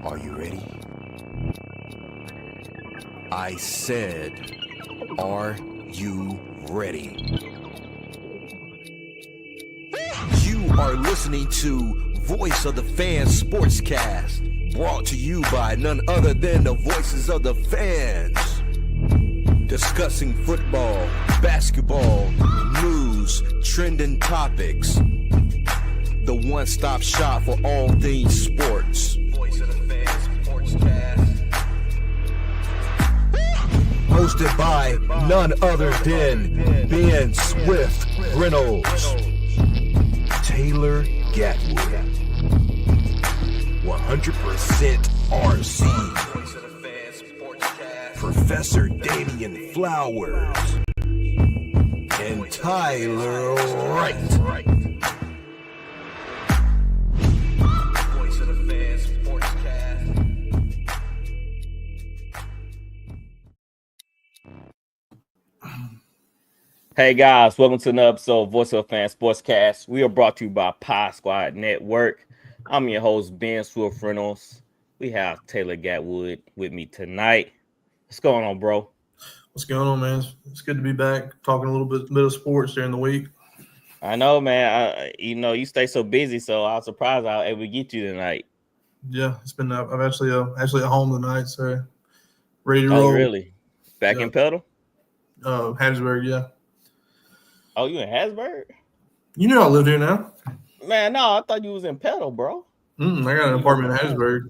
Are you ready? I said, are you ready? You are listening to Voice of the Fans Sportscast, brought to you by none other than the voices of the fans. Discussing football, basketball, news, trending topics. The one-stop shop for all things sports. Voice of the Fans Sportscast. Hosted by none other than Ben Swift Reynolds, Taylor Gatwood, 100% RC, Professor Damian Flowers, and Tyler Wright. Voice of the Fans Sportscast. Hey guys, welcome to another episode of Voice of the Fans Sportscast. We are brought to you by Pie Squad Network. I'm your host, Ben Swift Reynolds. We have Taylor Gatwood with me tonight. What's going on, bro? What's going on, man? It's good to be back talking a little bit of sports during the week. I know, man. You stay so busy, so I was surprised I was able to get you tonight. Yeah, it's been. I'm actually at home tonight, so ready to roll. Oh, really? Back in Pedal? Hattiesburg, yeah. Oh, you in Hattiesburg? You know I live here now. Man, no, I thought you was in Pedal, bro. I got an apartment in Hattiesburg.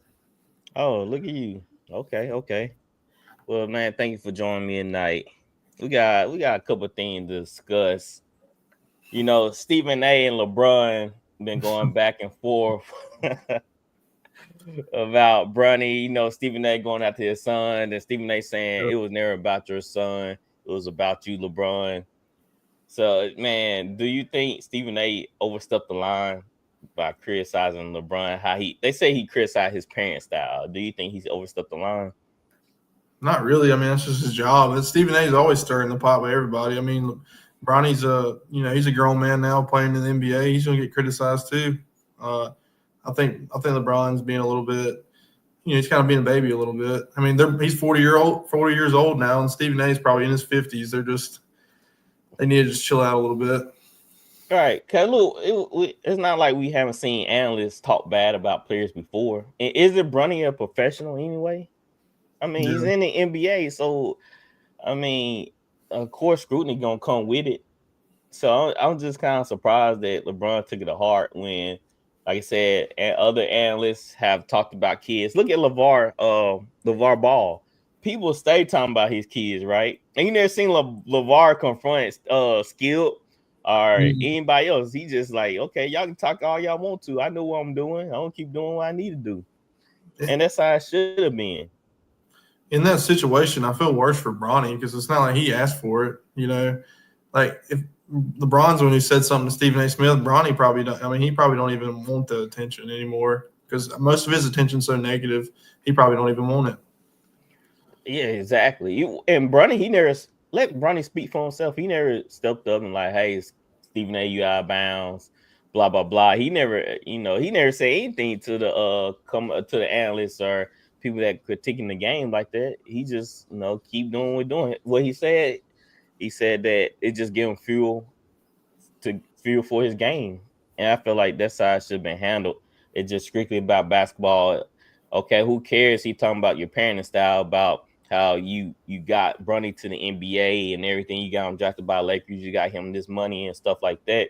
Oh, look at you. Okay. Well, man, thank you for joining me tonight. We got a couple of things to discuss. You know, Stephen A. and LeBron been going back and forth about Bronny. You know, Stephen A. going after his son, and Stephen A. saying it was never about your son, it was about you, LeBron. So, man, do you think Stephen A. overstepped the line by criticizing LeBron? They say he criticized his parent style. Do you think he's overstepped the line? Not really. I mean, that's just his job. Stephen A. is always stirring the pot with everybody. I mean, Bronny's he's a grown man now playing in the NBA. He's going to get criticized too. I think LeBron's being a little bit, he's kind of being a baby a little bit. I mean, he's 40 years old now, and Stephen A. is probably in his 50s. They need to just chill out a little bit. All right, because look, it's not like we haven't seen analysts talk bad about players before. And isn't Bronny a professional anyway? I mean, He's in the NBA, so I mean, of course, scrutiny gonna come with it. So I'm just kind of surprised that LeBron took it to heart when, like I said, and other analysts have talked about kids. Look at LeVar Ball. People stay talking about his kids, right? And you never seen LeVar confront Skilled or anybody else. He just like, okay, y'all can talk all y'all want to. I know what I'm doing. I'm gonna keep doing what I need to do. And that's how it should have been. In that situation, I feel worse for Bronny because it's not like he asked for it. Like if LeBron's the one who said something to Stephen A. Smith, Bronny probably don't. I mean, he probably don't even want the attention anymore because most of his attention's so negative. He probably don't even want it. Yeah, exactly. And Bronny, he never let Bronny speak for himself. He never stepped up and like, hey, Stephen A., you out of bounds, blah blah blah. He never said anything to the analysts or people that critiquing the game like that. He just keep doing what we're doing. What he said that it just gave him fuel for his game, and I feel like that's how it should have been handled. It's just strictly about basketball. Okay, who cares? He talking about your parenting style, about how you got Bronny to the NBA and everything. You got him drafted by Lakers. You got him this money and stuff like that.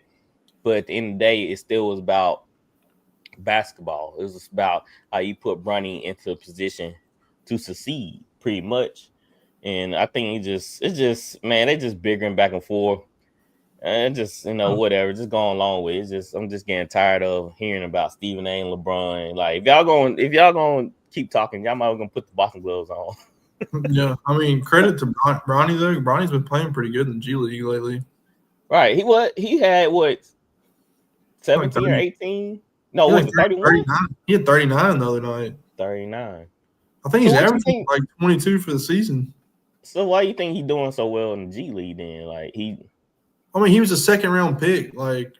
But at the end of the day, it still was about basketball. It was about how you put Bronny into a position to succeed, pretty much. And I think it's just man, they just bickering back and forth, and just whatever, just going along with it. I'm just getting tired of hearing about Stephen A. and LeBron. Like if y'all gonna keep talking, y'all might gonna put the boxing gloves on. Yeah, I mean, credit to Bronny though. Bronny's been playing pretty good in the G League lately. Right? He had 17 or 18? No, was it 31? He had 39 the other night. 39. I think he's averaging like 22 for the season. So why do you think he's doing so well in the G League then? Like he was a second round pick. Like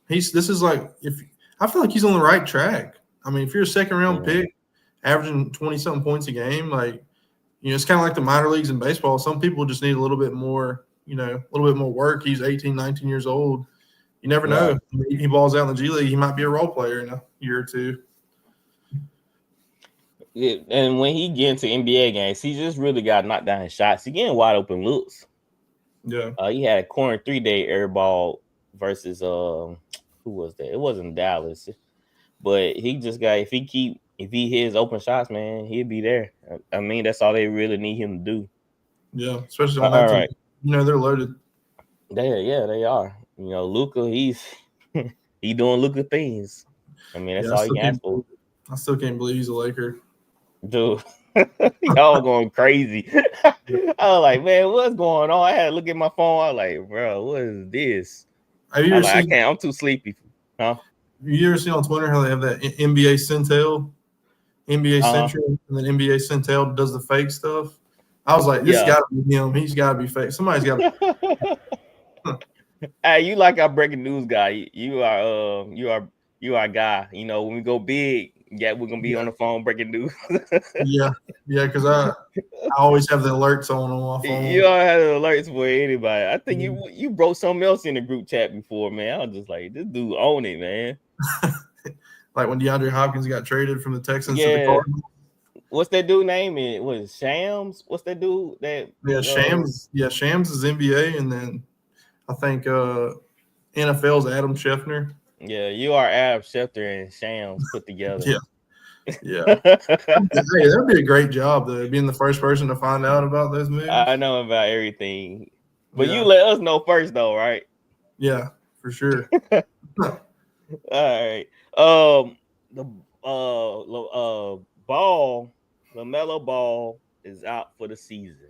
I feel like he's on the right track. I mean, if you're a second round pick averaging 20-something points a game. Like, it's kind of like the minor leagues in baseball. Some people just need a little bit more, a little bit more work. He's 18, 19 years old. You never know. Right. He balls out in the G League. He might be a role player in a year or two. Yeah, and when he get into NBA games, he just really got to knock down his shots. He getting wide open looks. Yeah. He had a corner 3-day air ball versus who was that? It wasn't Dallas, but he just got if he hits open shots, man, he'll be there. I mean, that's all they really need him to do. Yeah, especially on that team. Right. They're loaded. They are. Luka, he's he doing Luka things. I mean, that's all he can ask for. I still can't believe he's a Laker. Dude, y'all going crazy. I was like, man, what's going on? I had to look at my phone. I was like, bro, what is this? Have you ever seen? I'm too sleepy. Huh? Have you ever seen on Twitter how they have that NBA Centel, NBA Central, and then NBA Centel does the fake stuff? I was like, this got to be him. He's got to be fake. Somebody's got to. Hey, you like our breaking news guy? You are a guy. When we go big. Yeah, we're gonna be on the phone breaking news. yeah, because I always have the alerts on my phone. You all have the alerts for anybody. I think you broke something else in the group chat before, man. I was just like, this dude own it, man. Like when DeAndre Hopkins got traded from the Texans to the Cardinals. What's that dude name? It was Shams. What's that dude that? Shams. Yeah, Shams is NBA, and then I think NFL's Adam Schefter. Yeah, you are Adam Schefter and Shams put together. Yeah. That'd be a great job, though, being the first person to find out about those moves. I know about everything, but you let us know first, though, right? Yeah, for sure. All right. The LaMelo Ball is out for the season.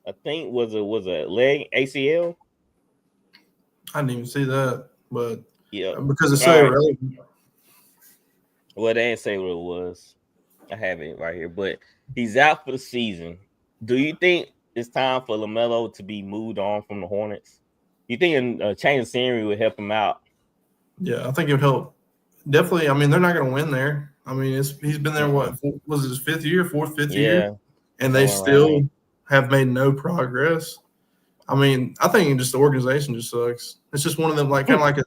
I think was a leg ACL. I didn't even see that, but yeah, because it's so irrelevant. Well, they didn't say what it was. I have it right here, but he's out for the season. Do you think it's time for LaMelo to be moved on from the Hornets? You think a change of scenery would help him out? Yeah, I think it would help. Definitely. I mean, they're not going to win there. I mean, he's been there, what, was it his fifth year? And they still have made no progress. I mean, I think just the organization just sucks. It's just one of them, like kind of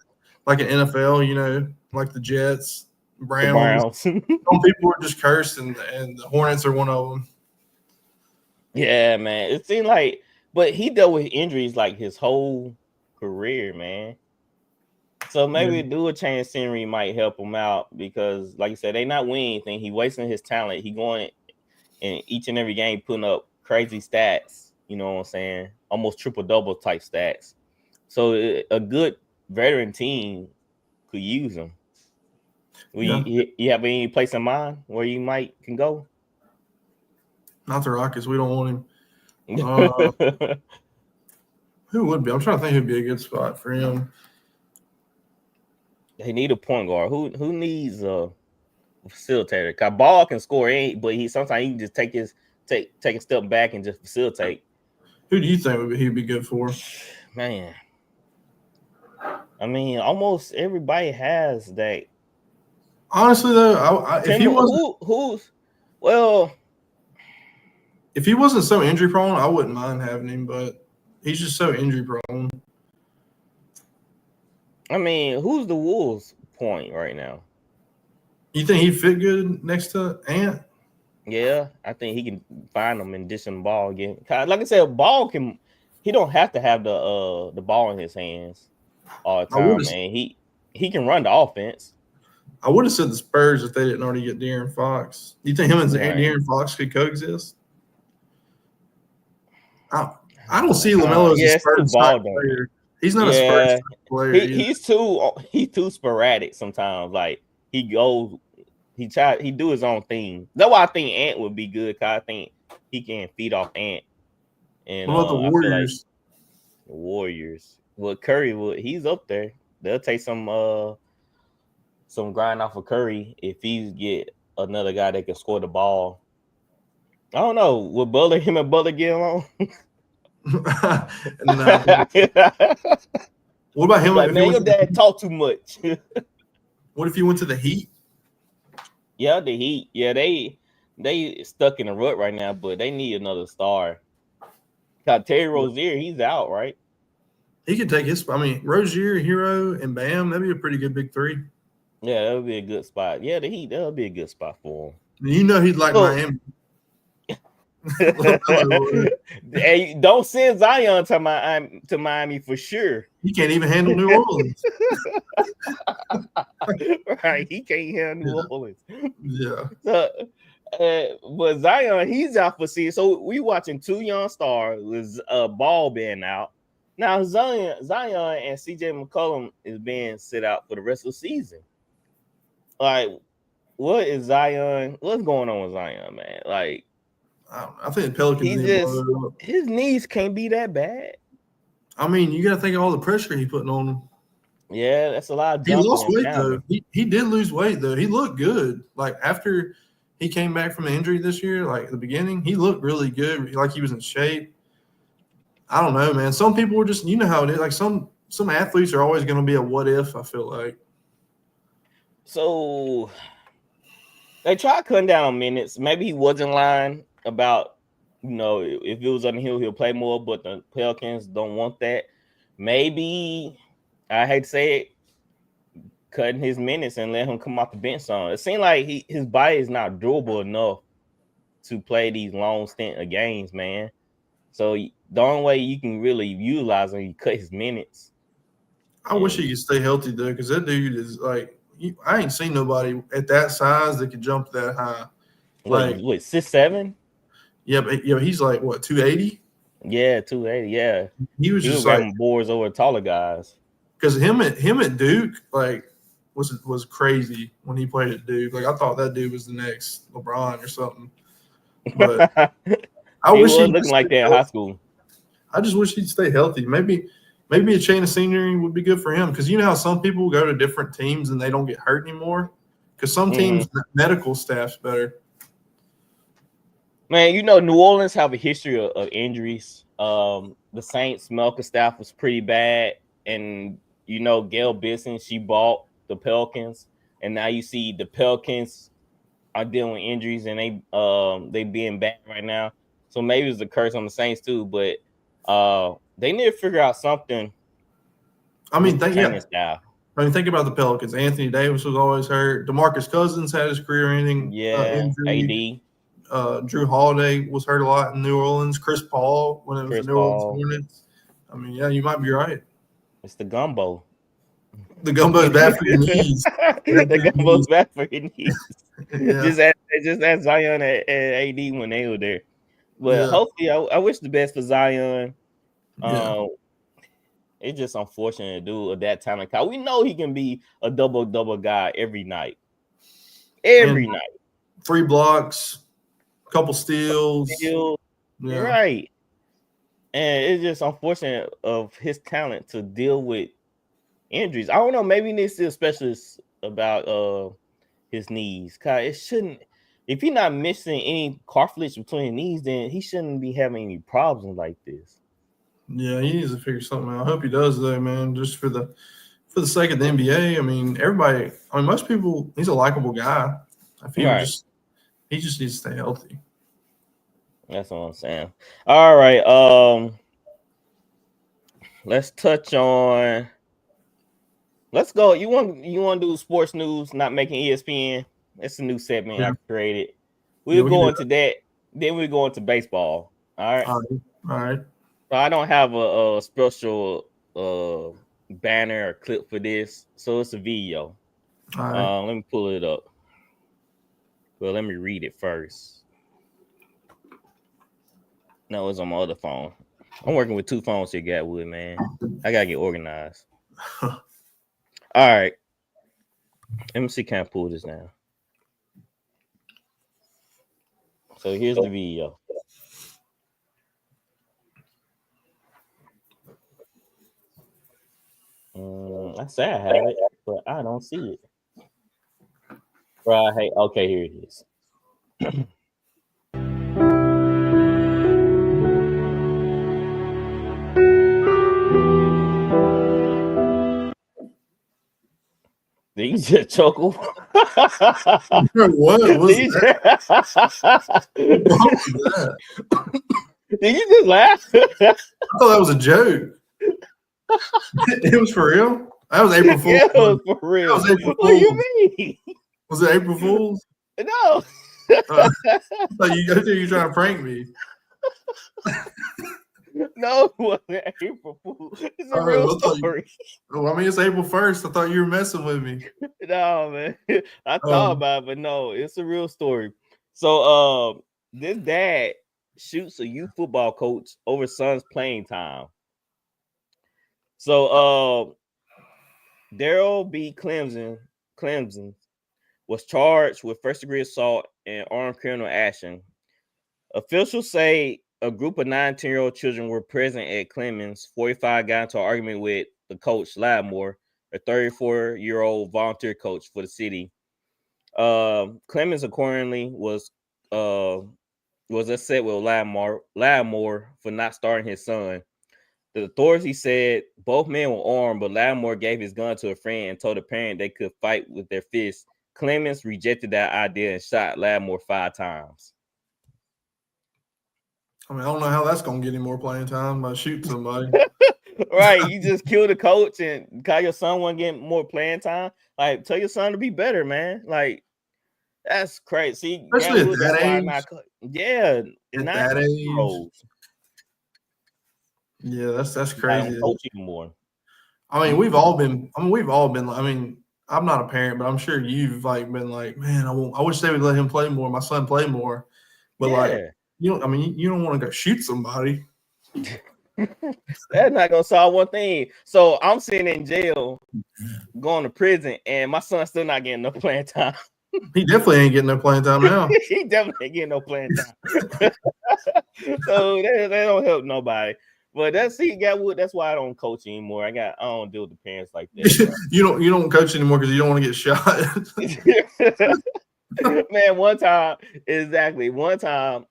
like an NFL, like the Jets, Browns. Some people are just cursed, and the Hornets are one of them. Yeah, man. It seemed like, but he dealt with injuries like his whole career, man. So maybe do a change of scenery might help him out because, like you said, they not winning anything. He wasting his talent. He going in each and every game putting up crazy stats. You know what I'm saying? Almost triple-double type stats. So a good veteran team could use him. You have any place in mind where you can go? Not the Rockets. We don't want him. Who would be? I'm trying to think who'd be a good spot for him. They need a point guard. Who needs a facilitator? Cause Ball can score, but sometimes he can just take a step back and just facilitate. Who do you think he'd be good for? Man, I mean, almost everybody has that. Honestly, though, if he wasn't, if he wasn't so injury prone, I wouldn't mind having him. But he's just so injury prone. I mean, who's the Wolves' point right now? You think he'd fit good next to Ant? Yeah, I think he can find them and dish him the ball again. Like I said, Ball can. He don't have to have the ball in his hands all the time, man. He can run the offense. I would have said the Spurs if they didn't already get De'Aaron Fox. You think him and De'Aaron Fox could coexist? I don't see LaMelo as a Spurs player. He's not a Spurs player. He's too sporadic sometimes. Like he do his own thing. That's why I think Ant would be good. Cause I think he can feed off Ant. And what about the Warriors? Like the Warriors. Well, Curry he's up there. They'll take some grind off of Curry if he get another guy that can score the ball. I don't know. Will him and Butler get along? What about him? Like, man, your dad talk too much. What if he went to the Heat? Yeah, the Heat. Yeah, they stuck in a rut right now, but they need another star. Got Terry Rozier, he's out, right? He could take his. I mean, Rozier, Hero, and Bam. That'd be a pretty good big three. Yeah, that would be a good spot. Yeah, the Heat, that would be a good spot for him. You know, he'd like So, Miami. hey, don't send Zion to Miami for sure. He can't even handle New Orleans. Right, he can't handle New Orleans. Yeah. So, but Zion, he's out for season. So we watching two young stars with Ball being out. Now Zion and CJ McCollum is being sit out for the rest of the season. Like, what is Zion? What's going on with Zion, man? Like, I don't know. I think the Pelicans. His knees can't be that bad. I mean, you got to think of all the pressure he putting on him. Yeah, that's a lot of. He lost weight though. He did lose weight though. He looked good. Like after he came back from the injury this year, like at the beginning, he looked really good. Like he was in shape. I don't know, man. Some people were just, you know how it is. Like some athletes are always going to be a what if. I feel like. So they tried cutting down on minutes. Maybe he wasn't lying about, if it was on the hill, he'll play more. But the Pelicans don't want that. Maybe, I hate to say it, cutting his minutes and let him come off the bench some. It seems like his body is not durable enough to play these long stint of games, man. So the only way you can really utilize him, you cut his minutes. I wish he could stay healthy though, because that dude is like, I ain't seen nobody at that size that could jump that high. Like what 6'7"? Yeah, but he's like what 280. Yeah, 280. Yeah, he was just like boards over taller guys. Because him at Duke like was crazy when he played at Duke. Like I thought that dude was the next LeBron or something. But I wish he was looking like that in high school. I just wish he'd stay healthy. Maybe a chain of senioring would be good for him, because you know how some people go to different teams and they don't get hurt anymore. Because some teams medical staff's better. Man, New Orleans have a history of injuries. The Saints medical staff was pretty bad, and Gail Bisson, she bought the Pelicans, and now you see the Pelicans are dealing with injuries, and they being bad right now. So maybe it's a curse on the Saints too, but they need to figure out something. I mean, think about the Pelicans. Anthony Davis was always hurt. DeMarcus Cousins had his career ending. AD. Drew Holiday was hurt a lot in New Orleans. Chris Paul when it was the New Orleans Hornets. I mean, yeah, you might be right. It's the gumbo. The gumbo is bad for your knees. The gumbo's bad for your knees. Yeah. Just ask Zion and AD when they were there. But hopefully, I wish the best for Zion. It's just unfortunate to do at that talent. We know he can be a double guy every night. Every night. 3 blocks, couple steals. Right. And it's just unfortunate of his talent to deal with injuries. I don't know. Maybe he needs to see a specialist about his knees. It shouldn't. If he's not missing any cartilage between his knees, then he shouldn't be having any problems like this. Yeah, he needs to figure something out. I hope he does, though, man. Just for the sake of the NBA. I mean, everybody. I mean, most people. He's a likable guy. I feel he just needs to stay healthy. That's what I'm saying. All right. Let's touch on. Let's go. You want to do sports news? Not making ESPN. That's a new segment I created. We'll go into that. Then we'll go into baseball. All right. All right. So I don't have a special banner or clip for this, so it's a video. All right. Let me pull it up. Well, let me read it first. No, it's on my other phone. I'm working with 2 phones here, Gatwood, man. I gotta get organized. All right. Let me see. Can I pull this down? So here's the video. I say I have it, but I don't see it. Right. Hey, okay, here it is. Did you just chuckle? What was Did that? What was that? Did you just laugh? I thought that was a joke. It was for real? That was April Fool's. Yeah, it was for real. That was April What do you Fool's. mean? Was it April Fool's? No. I thought you were trying to prank me. No, it wasn't April Fool. It's a real story. Well, I mean, it's April 1st. I thought you were messing with me. No, man. I thought about it, but no, it's a real story. So this dad shoots a youth football coach over son's playing time. So Daryl B. Clemson was charged with first-degree assault and armed criminal action. Officials say a group of 9 10-year-old children were present at Clemens. 45 got into an argument with the coach, Lattimore, a 34-year-old volunteer coach for the city. Clemens accordingly was upset with Lattimore for not starting his son. The authorities said both men were armed, but Lattimore gave his gun to a friend and told a parent they could fight with their fists. Clemens rejected that idea and shot Lattimore 5 times. I mean, I don't know how that's going to get any more playing time by shooting somebody. Right, you just killed the coach and call your son want to get more playing time. Like, tell your son to be better, man. Like, that's crazy. Especially at that age. At that age. Yeah, that's crazy. Coaching more. I mean, we've all been. I mean, I'm not a parent, but I'm sure you've been like, man, I wish they would let him play more. My son play more, but you don't want to go shoot somebody. That's not gonna solve one thing. So I'm sitting in jail, going to prison, and my son's still not getting no playing time. He definitely ain't getting no playing time now. He definitely ain't getting no playing time. So they don't help nobody. But that's why I don't coach anymore. I don't deal with the parents like that. you don't coach anymore because you don't want to get shot. Man, one time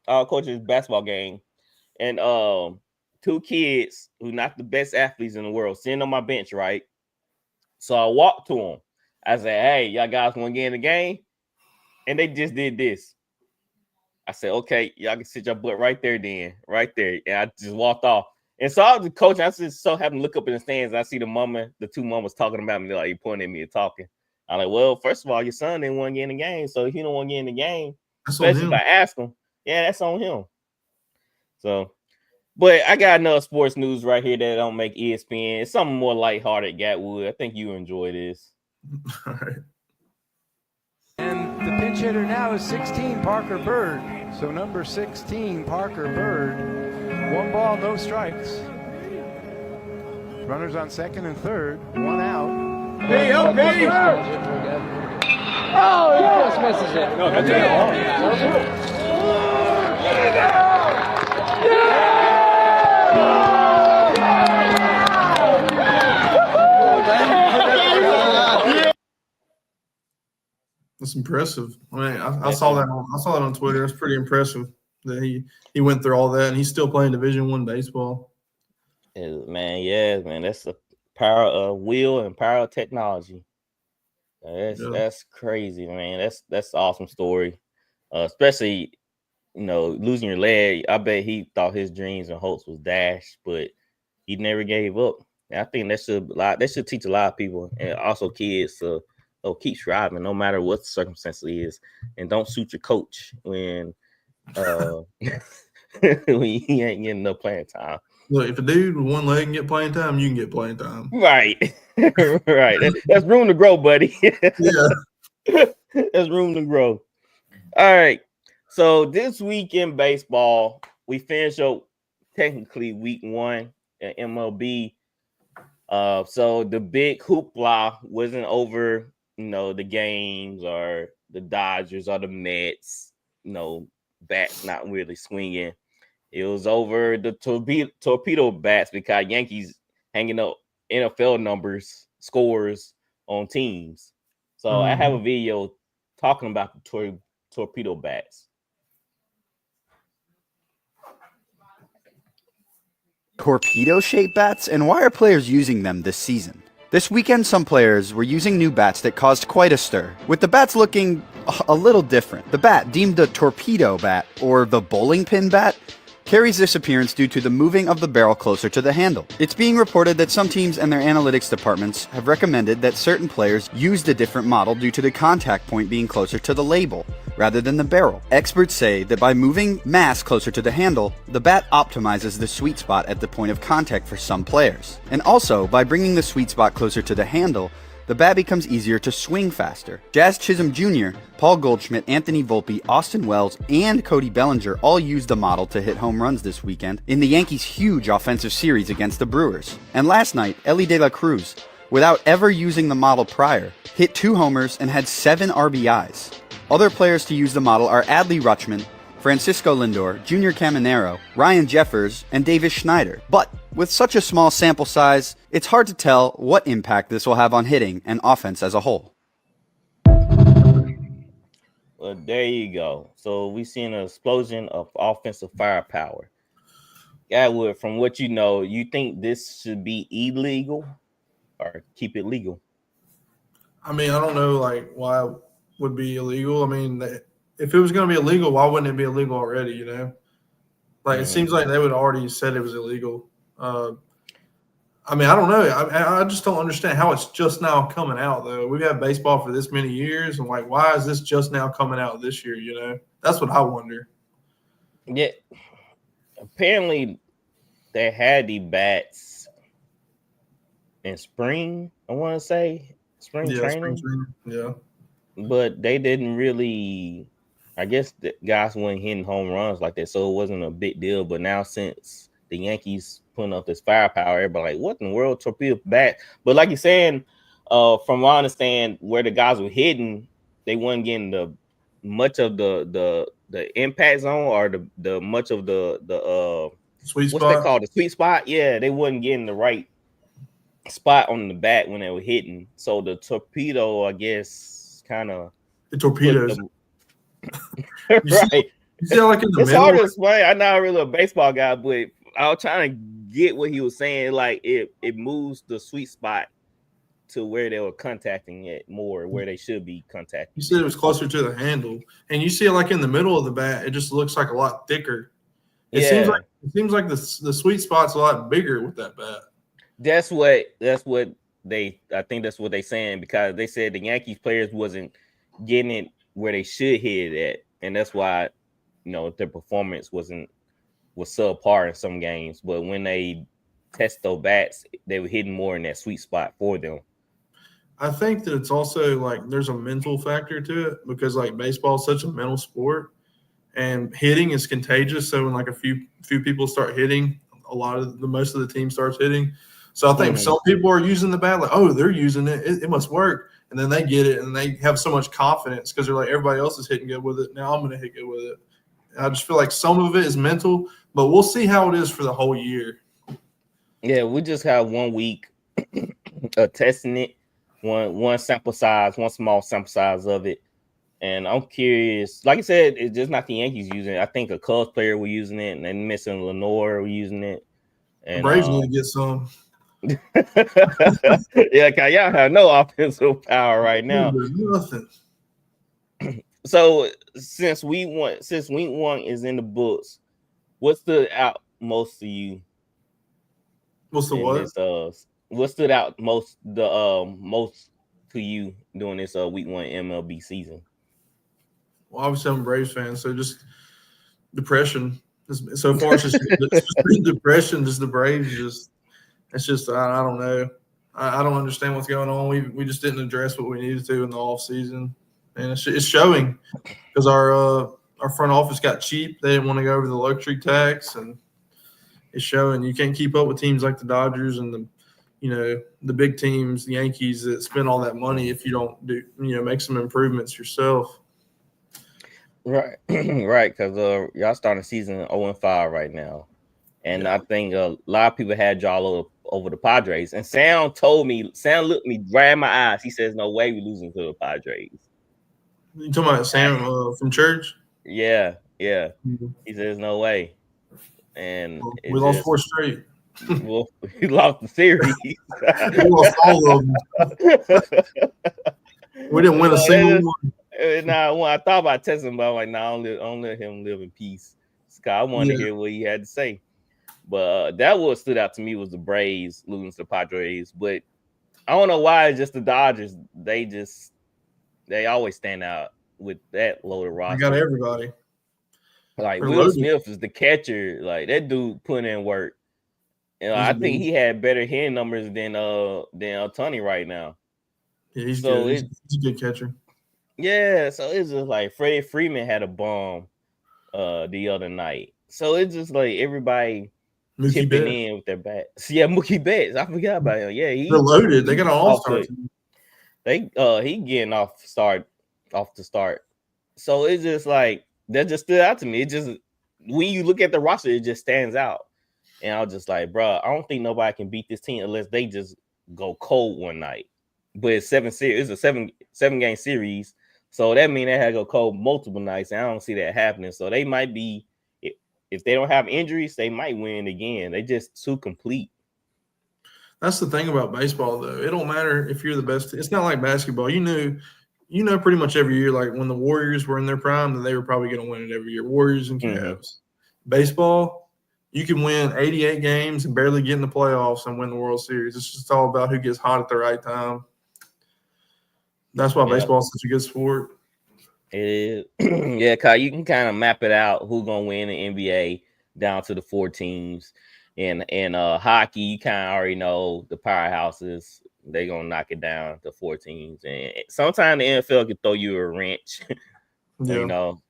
I was coaching this basketball game, and 2 kids who not the best athletes in the world sitting on my bench, right? So I walked to them. I said, "Hey, y'all guys want to get in the game?" And they just did this. I said, "Okay, y'all can sit your butt right there, then, right there." And I just walked off. And so I was the coach. I just so happened to look up in the stands. And I see the 2 mamas talking about me. They're like, he pointing at me and talking. I'm like, well, first of all, your son didn't want to get in the game. So if he don't want to get in the game, especially if I ask him, that's on him. So, but I got another sports news right here that don't make ESPN. It's something more lighthearted, Gatwood. I think you enjoy this. All right. And the pinch hitter now is 16, Parker Bird. So number 16, Parker Bird. 1 ball, no strikes. Runners on second and third. 1 out. Hey, oh, hey! Oh, he just misses it. No, that's it. That's impressive. I mean, I saw that on Twitter. That's pretty impressive that he went through all that and he's still playing Division I baseball. Man. That's the power of will and power of technology. That's crazy, man. That's an awesome story. Especially, losing your leg. I bet he thought his dreams and hopes was dashed, but he never gave up. And I think that should teach a lot of people and also kids to keep striving no matter what the circumstance is, and don't shoot your coach when when you ain't getting no playing time. Look, if a dude with 1 leg can get playing time, you can get playing time. Right. Right. That's room to grow, buddy. Yeah. There's room to grow. All right. So this week in baseball, we finished up technically week 1 at MLB. So the big hoopla wasn't over, the games or the Dodgers or the Mets, bats not really swinging. It was over the torpedo bats because Yankees hanging up NFL scores on teams. So I have a video talking about the torpedo bats. Torpedo-shaped bats, and why are players using them this season? This weekend, some players were using new bats that caused quite a stir, with the bats looking a little different. The bat, deemed the torpedo bat, or the bowling pin bat, carries this appearance due to the moving of the barrel closer to the handle. It's being reported that some teams and their analytics departments have recommended that certain players use the different model due to the contact point being closer to the label rather than the barrel. Experts say that by moving mass closer to the handle, the bat optimizes the sweet spot at the point of contact for some players. And also, by bringing the sweet spot closer to the handle, the bat becomes easier to swing faster. Jazz Chisholm Jr., Paul Goldschmidt, Anthony Volpe, Austin Wells, and Cody Bellinger all used the model to hit home runs this weekend in the Yankees' huge offensive series against the Brewers. And last night, Elly De La Cruz, without ever using the model prior, hit 2 homers and had 7 RBIs. Other players to use the model are Adley Rutschman, Francisco Lindor, Junior Caminero, Ryan Jeffers, and Davis Schneider. But with such a small sample size, it's hard to tell what impact this will have on hitting and offense as a whole. Well, there you go. So we've seen an explosion of offensive firepower. Gadwood, from what you know, you think this should be illegal or keep it legal? I mean, I don't know, like, why it would be illegal. I mean, if it was going to be illegal, why wouldn't it be illegal already, you know? Like, it seems like they would already said it was illegal. I mean, I don't know. I just don't understand how it's just now coming out, though. We've had baseball for this many years, and, like, why is this just now coming out this year, you know? That's what I wonder. Yeah. Apparently, they had the bats in spring, I want to say. Spring training. Yeah. But they didn't really, I guess the guys weren't hitting home runs like that, so it wasn't a big deal. But now since the Yankees putting up this firepower, everybody like, what in the world, torpedo bat? But like you're saying, from what I understand, where the guys were hitting, they weren't getting the much of the impact zone or the much of the sweet spot. What's that called? The sweet spot? Yeah, they wasn't getting the right spot on the bat when they were hitting. So the torpedo, I guess, kind of the torpedoes. Right. You see, like in the it's middle, hard to explain. I'm not really a baseball guy, but I was trying to get what he was saying. Like it moves the sweet spot to where they were contacting it more, where they should be contacting. You said it was closer to the handle, and you see it like in the middle of the bat. It just looks like a lot thicker. It seems like the sweet spot's a lot bigger with that bat. That's what I think that's what they saying, because they said the Yankees players wasn't getting it where they should hit it at, and that's why, you know, their performance was subpar in some games. But when they test those bats, they were hitting more in that sweet spot for them. I think that it's also like there's a mental factor to it, because like baseball is such a mental sport, and hitting is contagious. So when like a few people start hitting, most of the team starts hitting. So I think some people are using the bat like, oh, they're using it. It must work. And then they get it, and they have so much confidence because they're like, everybody else is hitting good with it. Now I'm going to hit good with it. I just feel like some of it is mental, but we'll see how it is for the whole year. Yeah, we just have 1 week of testing it, one sample size, one small sample size of it. And I'm curious. Like I said, it's just not the Yankees using it. I think a Cubs player were using it, and then missing Lenore were using it. And Braves need to get some. Yeah, cause y'all have no offensive power right now. There's nothing. So since week one is in the books, what stood out most to you? What's the what? What stood out most to you during this week 1 MLB season? Well, obviously I'm a Braves fan, so just depression. So far, it's just depression. Just the Braves. It's just I don't know. I don't understand what's going on. We just didn't address what we needed to in the off season, and it's showing because our front office got cheap. They didn't want to go over the luxury tax, and it's showing. You can't keep up with teams like the Dodgers and the big teams, the Yankees, that spend all that money if you don't make some improvements yourself. Right, right, because y'all starting the season 0-5 right now, and I think a lot of people had y'all over the Padres. And Sam looked at me right in my eyes. He says, "No way, we losing to the Padres." You talking about Sam from church? Yeah. Mm-hmm. He says, "No way," and we lost 4 straight. Well, he lost the series. We lost all of them. We didn't win a single one. Nah, when I thought about testing him, but I'm like, nah, don't let him live in peace. Scott, I wanted to hear what he had to say. But that what stood out to me was the Braves losing to the Padres. But I don't know why it's just the Dodgers. They always stand out with that loaded roster. We got everybody. Like They're Will loaded. Smith is the catcher. Like that dude put in work. And I think he had better hitting numbers than Ohtani right now. Yeah, he's good. He's a good catcher. Yeah, so it's just like Freddie Freeman had a bomb the other night. So it's just like everybody chipping in with their bats. Yeah, Mookie Betts. I forgot about him. Yeah, they're loaded. They got an all-star team. He getting off the start. So it's just like that just stood out to me. It just when you look at the roster, it just stands out. And I was just like, bro, I don't think nobody can beat this team unless they just go cold one night. But it's a seven game series. So that means they had to go cold multiple nights. And I don't see that happening. So they might be, if they don't have injuries, they might win again. They just too complete. That's the thing about baseball, though. It don't matter if you're the best. It's not like basketball. You know, pretty much every year, like when the Warriors were in their prime, then they were probably going to win it every year. Warriors and Cavs. Mm-hmm. Baseball, you can win 88 games and barely get in the playoffs and win the World Series. It's just all about who gets hot at the right time. That's why baseball is such a good sport. It is. Yeah, Kyle, you can kind of map it out who's gonna win the NBA down to the 4 teams. And hockey, you kind of already know the powerhouses. They're gonna knock it down to 4 teams. And sometimes the NFL can throw you a wrench. Yeah. You know.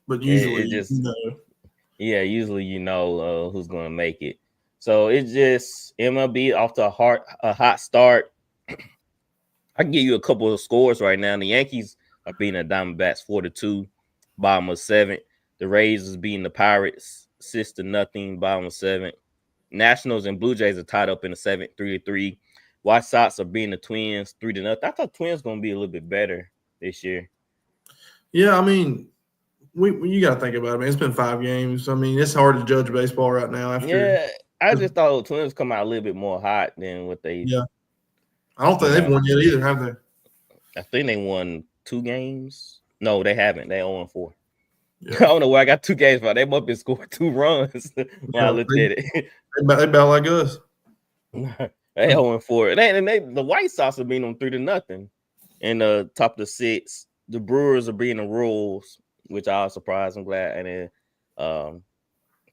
But usually usually who's gonna make it. So it's just MLB off to a hot start. I can give you a couple of scores right now. The Yankees are beating the Diamondbacks 4-2, bottom of 7th. The Rays is beating the Pirates 6-0, bottom of 7th. Nationals and Blue Jays are tied up in the 7th, 3-3. White Sox are beating the Twins 3-0. I thought Twins gonna be a little bit better this year. Yeah, I mean, you got to think about it, man. It's been 5 games. I mean, it's hard to judge baseball right now. I just thought the Twins come out a little bit more hot than what they. Yeah. I don't think they've won yet either, have they? I think they won 2 games. No, they haven't. They 0-4. Yeah. I don't know where I got 2 games from. They must have scored 2 runs when I looked at it. They bat like us. They 0-4. The White Sox are beating them 3-0 in the top of the 6. The Brewers are beating the Royals, which I was surprised. I'm glad I didn't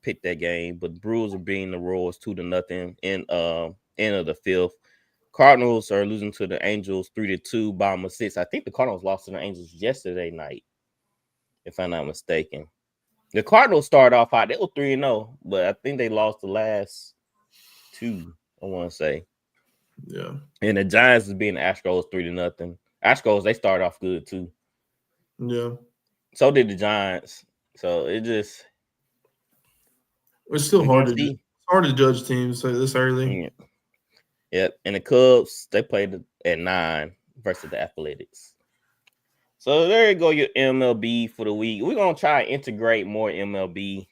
pick that game. But the Brewers are beating the Royals 2-0 in end of the 5th. Cardinals are losing to the Angels 3-2, bottom of 6. I think the Cardinals lost to the Angels yesterday night, if I'm not mistaken. The Cardinals started off hot. They were 3-0, but I think they lost the last 2, I want to say. Yeah. And the Giants is being the Astros 3-0. Astros, they started off good too. Yeah. So did the Giants. So it's still hard to judge teams this early. Yeah. Yep. And the Cubs, they played at 9 versus the Athletics. So there you go, your MLB for the week. We're gonna try to integrate more MLB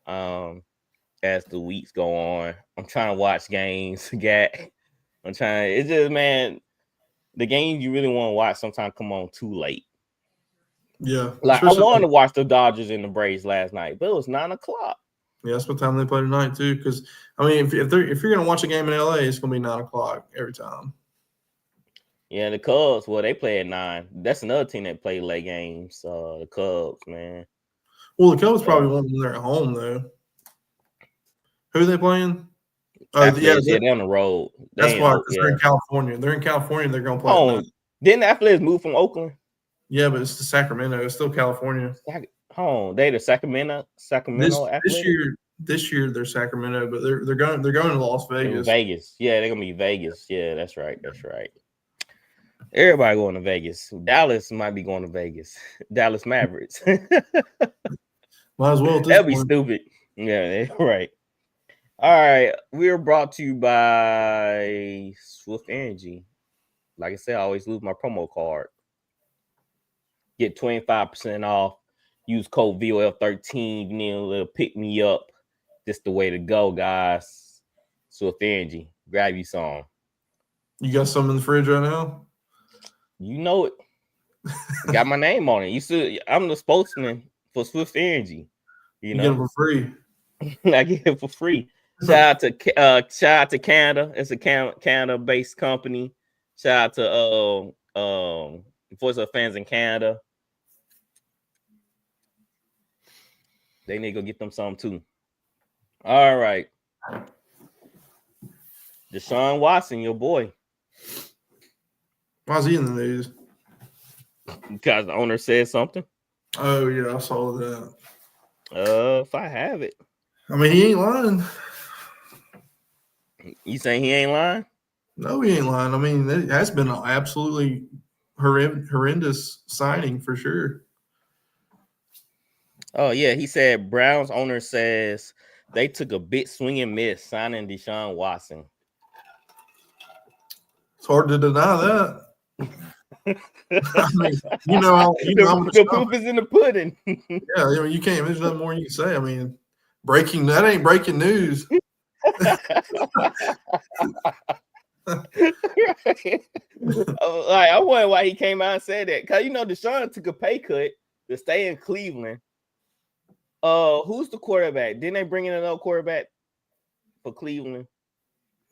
as the weeks go on. I'm trying to watch games. It's just, man, the games you really want to watch sometimes come on too late. Yeah. Like I wanted to watch the Dodgers and the Braves last night, but it was 9 o'clock. Yeah, that's what time they play tonight too. Because I mean, if you're gonna watch a game in LA, it's gonna be 9 o'clock every time. Yeah, the Cubs, well, they play at 9. That's another team that play late games. The Cubs, man. Well, the Cubs probably won't when they're at home though. Who are they playing? They're on the road. That's why, because they're in California. They're in California. They're gonna play. Didn't the Athletics move from Oakland? Yeah, but it's to Sacramento. It's still California. They the Sacramento Athletics? This year they're Sacramento, but they're going to Las Vegas. Vegas. Yeah, they're gonna be Vegas. Yeah, that's right. Everybody going to Vegas. Dallas might be going to Vegas. Dallas Mavericks. Might as well. That'd be stupid. Yeah, right. All right. We're brought to you by Swift Energy. Like I said, I always lose my promo card. Get 25% off. Use code VOL13. You need a little pick me up. Just the way to go, guys. Swift Energy. Grab you some. You got some in the fridge right now? You know it. Got my name on it. You see, I'm the spokesman for Swift Energy. You get know, them for free. I get it for free. Shout out to Canada. It's a Canada-based company. Shout out to Voice of Fans in Canada. They need to go get them some too. All right. Deshaun Watson, your boy. Why is he in the news? Because the owner said something. Oh, yeah, I saw that. If I have it. I mean, he ain't lying. You saying he ain't lying? No, he ain't lying. I mean, it has been an absolutely horrendous signing for sure. Oh, yeah. He said Browns owner says they took a big swing and miss signing Deshaun Watson. It's hard to deny that. I mean, the proof is in the pudding. Yeah, you can't. There's nothing more you can say. I mean, that ain't breaking news. I wonder why he came out and said that. Because Deshaun took a pay cut to stay in Cleveland. Who's the quarterback? Didn't they bring in another quarterback for Cleveland?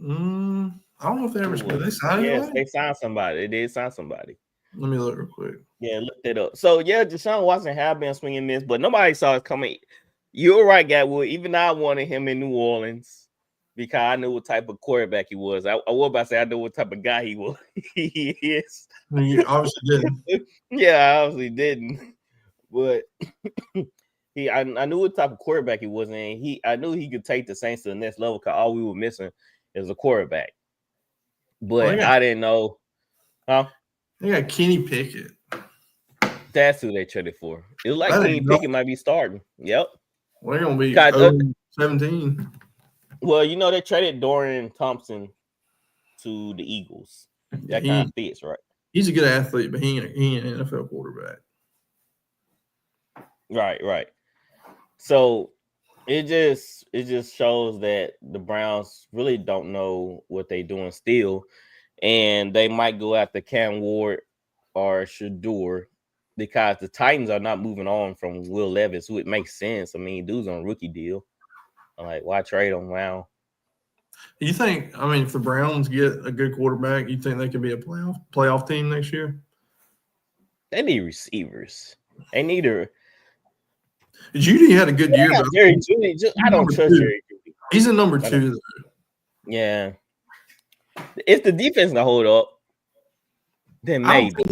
I don't know if they ever they signed. Yes, they signed somebody. They did sign somebody. Let me look real quick. Yeah, look that up. So yeah, Deshaun Watson have been swinging this, but nobody saw it coming. You're right, Gatwood. Even I wanted him in New Orleans because I knew what type of quarterback he was. I was about to say I know what type of guy he was. He is. You obviously didn't. Yeah, I obviously didn't. But I knew what type of quarterback he was, and I knew he could take the Saints to the next level because all we were missing is a quarterback. But I didn't know. Huh? They got Kenny Pickett. That's who they traded for. It was like Kenny Pickett might be starting. Yep. Well, they're going to be 17. Well, they traded Dorian Thompson to the Eagles. That kind of fits, right? He's a good athlete, but he ain't an NFL quarterback. Right. So it just shows that the Browns really don't know what they're doing still, and they might go after Cam Ward or Shedeur because the Titans are not moving on from Will Levis, who it makes sense. I mean, dude's on a rookie deal. I'm like, why trade him? Wow. You think? I mean, if the Browns get a good quarterback, you think they could be a playoff team next year? They need receivers. They need a. Judy had a good year. Jerry Judy, I don't trust Jerry Judy. He's a number 2, though. Yeah. If the defense can hold up, then maybe.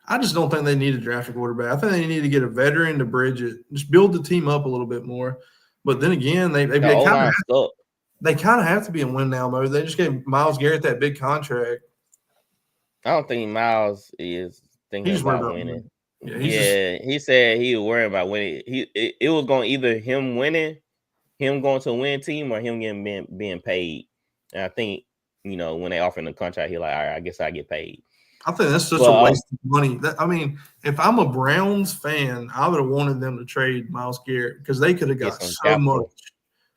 I just don't think they need to draft a quarterback. I think they need to get a veteran to bridge it. Just build the team up a little bit more. But then again, they kind of have to be in win now mode. They just gave Myles Garrett that big contract. I don't think Myles is thinking about winning. He said he was worried about winning. It was going either him winning, him going to a win team, or him being paid. And I think when they offer him the contract, he's like, all right, I guess I get paid. I think that's such a waste of money. If I'm a Browns fan, I would have wanted them to trade Myles Garrett because they could have got so much.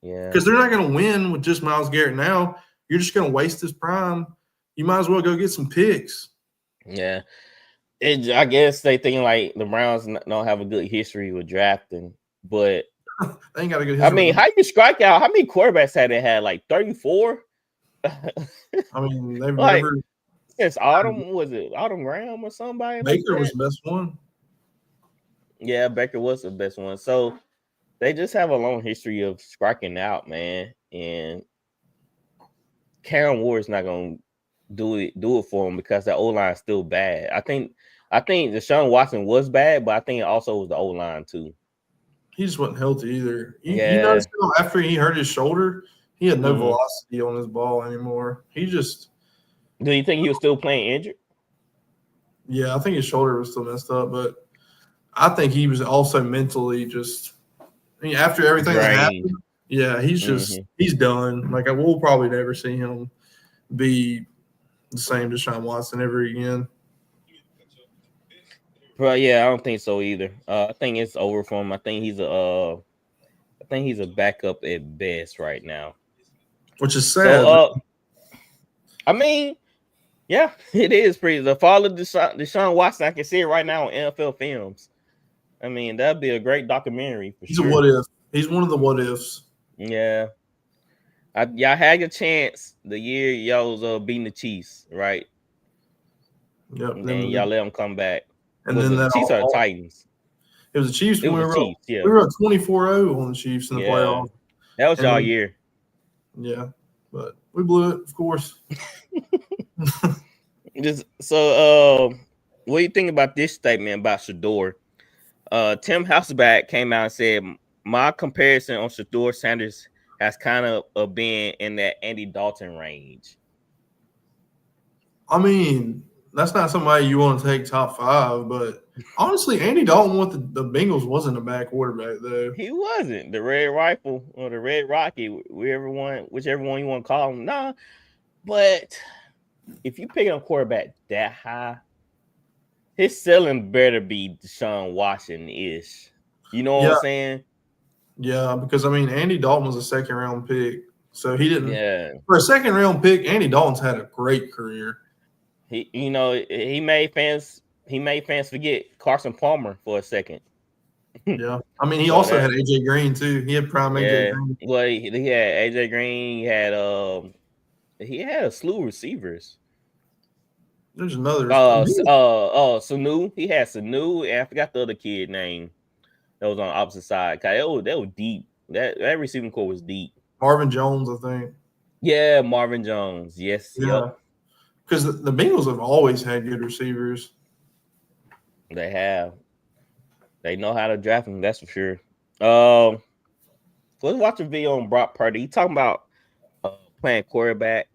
Yeah, because they're not going to win with just Myles Garrett now. You're just going to waste his prime. You might as well go get some picks. Yeah. I guess they think like the Browns don't have a good history with drafting, but they ain't got a good history. I mean, how you strike out? How many quarterbacks had they had? Like 34? I mean, they've like, never. It's Autumn. Was it Autumn Graham or somebody? Baker was the best one. Yeah, Baker was the best one. So they just have a long history of striking out, man. And Karen Ward's not gonna do it for him because the O-line is still bad. I think Deshaun Watson was bad, but I think it also was the O-line too. He just wasn't healthy either. You notice after he hurt his shoulder, he had no velocity on his ball anymore. He just. Do you think he was still playing injured? Yeah, I think his shoulder was still messed up, but I think he was also mentally just. After everything that happened, yeah, he's just he's done. Like we'll probably never see him be the same Deshaun Watson ever again. Well, yeah, I don't think so either. I think it's over for him. I think he's a backup at best right now. which is sad. So, I mean, yeah, it is pretty. The fall of Deshaun Watson, I can see it right now on NFL Films. I mean, that'd be a great documentary for He's sure. a what if. He's one of the what ifs. Yeah. Y'all had your chance the year y'all was beating the Chiefs, right? Yep. And then y'all let them come back. And was then the Chiefs or the Titans? It was the Chiefs. It was the Chiefs, yeah. We were up 24-0 on the Chiefs in the playoffs. That was y'all year. Yeah, but we blew it, of course. So, what do you think about this statement about Shedeur? Tim Houseback came out and said, my comparison on Shedeur Sanders has kind of been in that Andy Dalton range. I mean, that's not somebody you want to take top 5, but honestly, Andy Dalton with the Bengals wasn't a bad quarterback, though. He wasn't. The Red Rifle or the Red Rocky, whichever one you want to call him. Nah, but if you pick a quarterback that high, his ceiling better be Deshaun Watson-ish. You know what I'm saying? Yeah, because, I mean, Andy Dalton was a second-round pick, so he didn't – Yeah. For a second-round pick, Andy Dalton's had a great career. He made fans forget Carson Palmer for a second. Yeah. I mean, he also had AJ Green, too. He had prime AJ Green. Well, he had AJ Green. He had a slew of receivers. There's another. Sanu. He had Sanu, and I forgot the other kid name that was on the opposite side. They were deep. That receiving core was deep. Marvin Jones, I think. Yeah, Marvin Jones. Yes. Yeah. Yep. Because the Bengals have always had good receivers. They have. They know how to draft them, that's for sure. Let's watch a video on Brock Purdy. He talking about playing quarterback,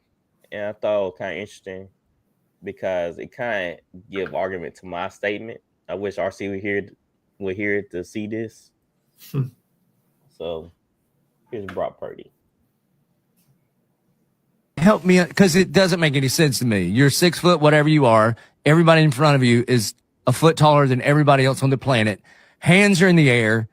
and I thought it was kind of interesting because it kind of give argument to my statement. I wish RC would hear to see this. So here's Brock Purdy. Help me, because it doesn't make any sense to me. You're 6 foot, whatever you are. Everybody in front of you is a foot taller than everybody else on the planet. Hands are in the air,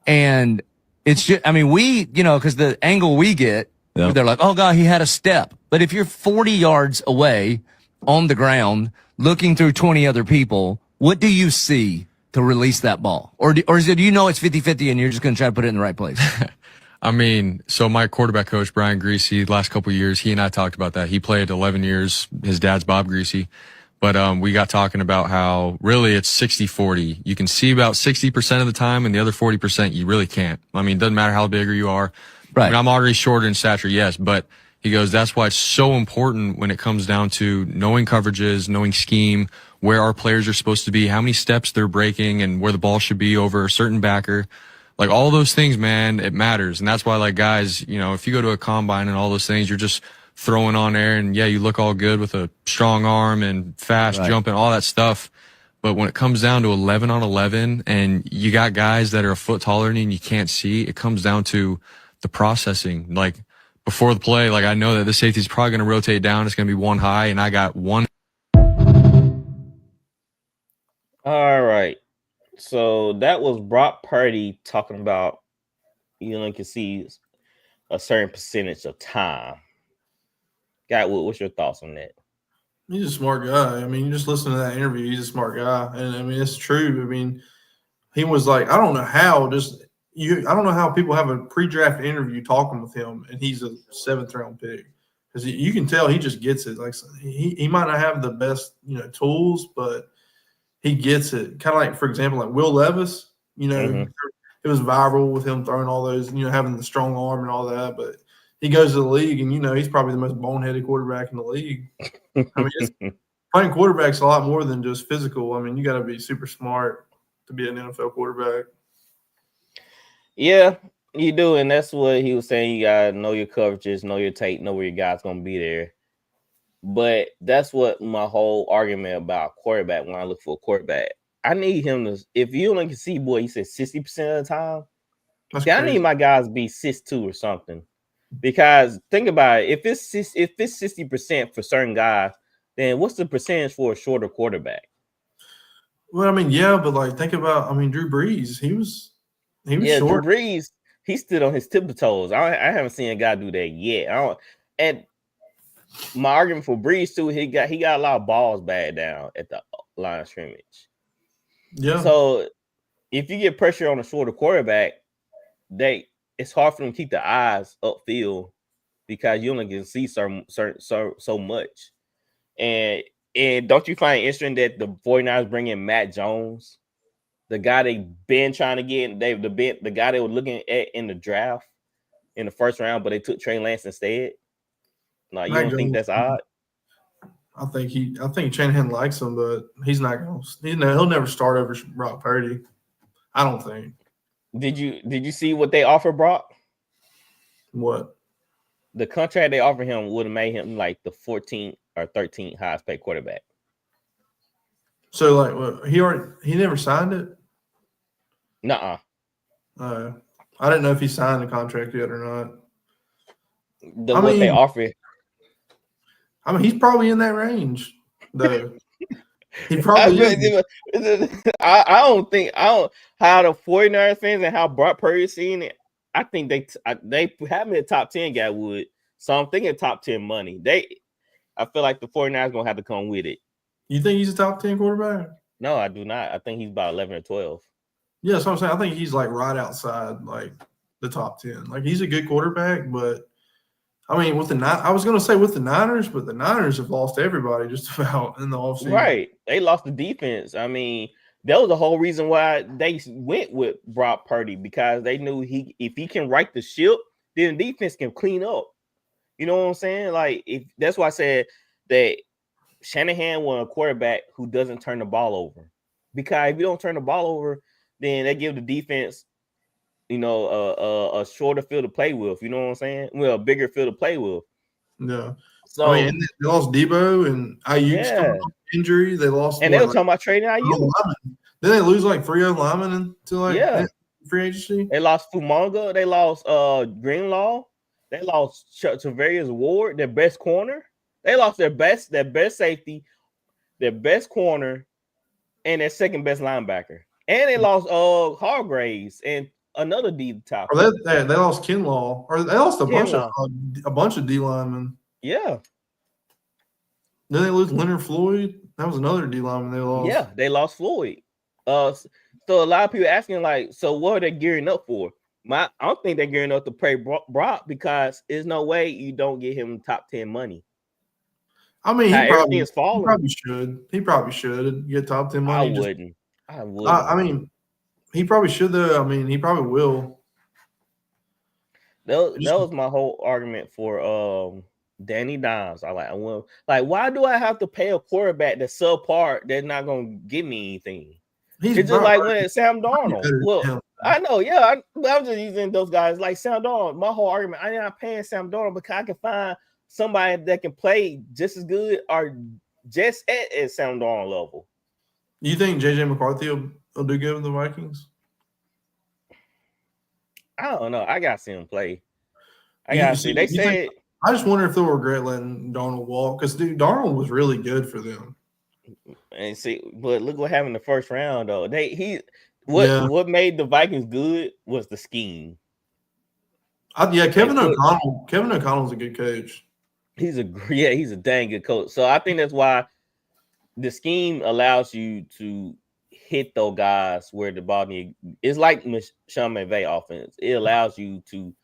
and it's just, I mean, because the angle we get, they're like, oh God, he had a step. But if you're 40 yards away on the ground, looking through 20 other people, what do you see to release that ball? Or is it, it's 50-50 and you're just going to try to put it in the right place? I mean, so my quarterback coach, Brian Greasy, the last couple of years, he and I talked about that. He played 11 years. His dad's Bob Greasy. But we got talking about how really it's 60-40. You can see about 60% of the time, and the other 40% you really can't. I mean, it doesn't matter how bigger you are. Right. I mean, I'm already shorter in stature, yes, but he goes, that's why it's so important when it comes down to knowing coverages, knowing scheme, where our players are supposed to be, how many steps they're breaking, and where the ball should be over a certain backer. Like, all those things, man, it matters. And that's why, like, guys, if you go to a combine and all those things, you're just throwing on air and, yeah, you look all good with a strong arm and fast jumping, all that stuff. But when it comes down to 11 on 11 and you got guys that are a foot taller than you and you can't see, it comes down to the processing. Like, before the play, like, I know that the safety's probably going to rotate down. It's going to be one high, and I got one. All right. So that was Brock Purdy talking about you can see a certain percentage of time. Guy, what's your thoughts on that? He's a smart guy. I mean, you just listen to that interview. He's a smart guy, and I mean, it's true. I mean, he was like, I don't know how. I don't know how people have a pre-draft interview talking with him, and he's a 7th-round pick, because you can tell he just gets it. Like, he might not have the best tools, but he gets it. Kind of like, for example, like Will Levis. It was viral with him throwing all those, having the strong arm and all that, but he goes to the league, and he's probably the most boneheaded quarterback in the league. I mean, playing quarterback's a lot more than just physical. I mean, you got to be super smart to be an NFL quarterback. Yeah, you do, and that's what he was saying. You got to know your coverages, know your tape, know where your guy's going to be there. But that's what my whole argument about quarterback, when I look for a quarterback, I need him to, if you only can see, boy, he said 60% of the time, I need my guys to be 6'2" or something. Because think about it, if it's 60% for certain guys, then what's the percentage for a shorter quarterback? Well, I mean, yeah, but like think about, Drew Brees, he was short. Drew Brees, he stood on his tiptoes. I haven't seen a guy do that yet. And my argument for Breeze too, he got a lot of balls back down at the line of scrimmage. Yeah. So if you get pressure on a shorter quarterback, it's hard for them to keep the eyes upfield because you only can see so much. And don't you find it interesting that the 49ers bring in Matt Jones, the guy they've been trying to get, the guy they were looking at in the draft in the first round, but they took Trey Lance instead? Like, you don't think that's odd? I think Shanahan likes him, but he's not going to. He'll never start over Brock Purdy. I don't think. Did you see what they offered Brock? What? The contract they offered him would have made him like the 14th or 13th highest paid quarterback. So like, what, he never signed it? Nuh-uh. I didn't know if he signed the contract yet or not. What they offered. I mean, he's probably in that range, though. He probably is. I don't how the 49ers fans and how Brock Purdy is seeing it. I think they have me a top 10 guy would. So I'm thinking top 10 money. I feel like the 49ers gonna have to come with it. You think he's a top 10 quarterback? No, I do not. I think he's about 11 or 12. Yeah, that's what I'm saying. I think he's like right outside like the top 10. Like he's a good quarterback, but I mean, I was going to say with the Niners, but the Niners have lost everybody just about in the offseason. Right. They lost the defense. I mean, that was the whole reason why they went with Brock Purdy, because they knew if he can right the ship, then the defense can clean up. You know what I'm saying? Like, that's why I said that Shanahan won a quarterback who doesn't turn the ball over. Because if you don't turn the ball over, then they give the defense, a shorter field to play with. You know what I'm saying? Well, a bigger field to play with. Yeah. So I mean, they lost Debo and Ayuk's injury. They lost, and they were talking about trading Ayuk. Then they lose like 3 linemen into free agency. They lost Fumonga. They lost Greenlaw. They lost Travarius Ward, their best corner. They lost their best safety, their best corner, and their second best linebacker. And they lost Hargraves and another D top. Or they lost Kinlaw, or they lost a bunch of D linemen. Yeah. Then they lose Leonard Floyd. That was another D lineman they lost. Yeah, they lost Floyd. So a lot of people asking, like, so what are they gearing up for? I don't think they're gearing up to pay Brock, because there's no way you don't get him top 10 money. I mean, he probably should get top 10 money. I wouldn't. I mean, he probably should, though. I mean, he probably will. That was my whole argument for Danny Dimes. Why do I have to pay a quarterback that's subpar that's not going to give me anything? It's just like when Sam Darnold. Well, I know, yeah. I'm just using those guys like Sam Darnold. My whole argument, I'm not paying Sam Darnold because I can find somebody that can play just as good or just at Sam Darnold level. You think J.J. McCarthy will do good with the Vikings? I don't know. I got to see him play. I got to see. They said. I just wonder if they'll regret letting Darnold walk, because Darnold was really good for them. And see, but look what happened in the first round, though. What made the Vikings good was the scheme. Kevin O'Connell's a good coach. He's a dang good coach. So I think that's why the scheme allows you to hit those guys where the ball needs. It's like Sean McVay offense. It allows you to,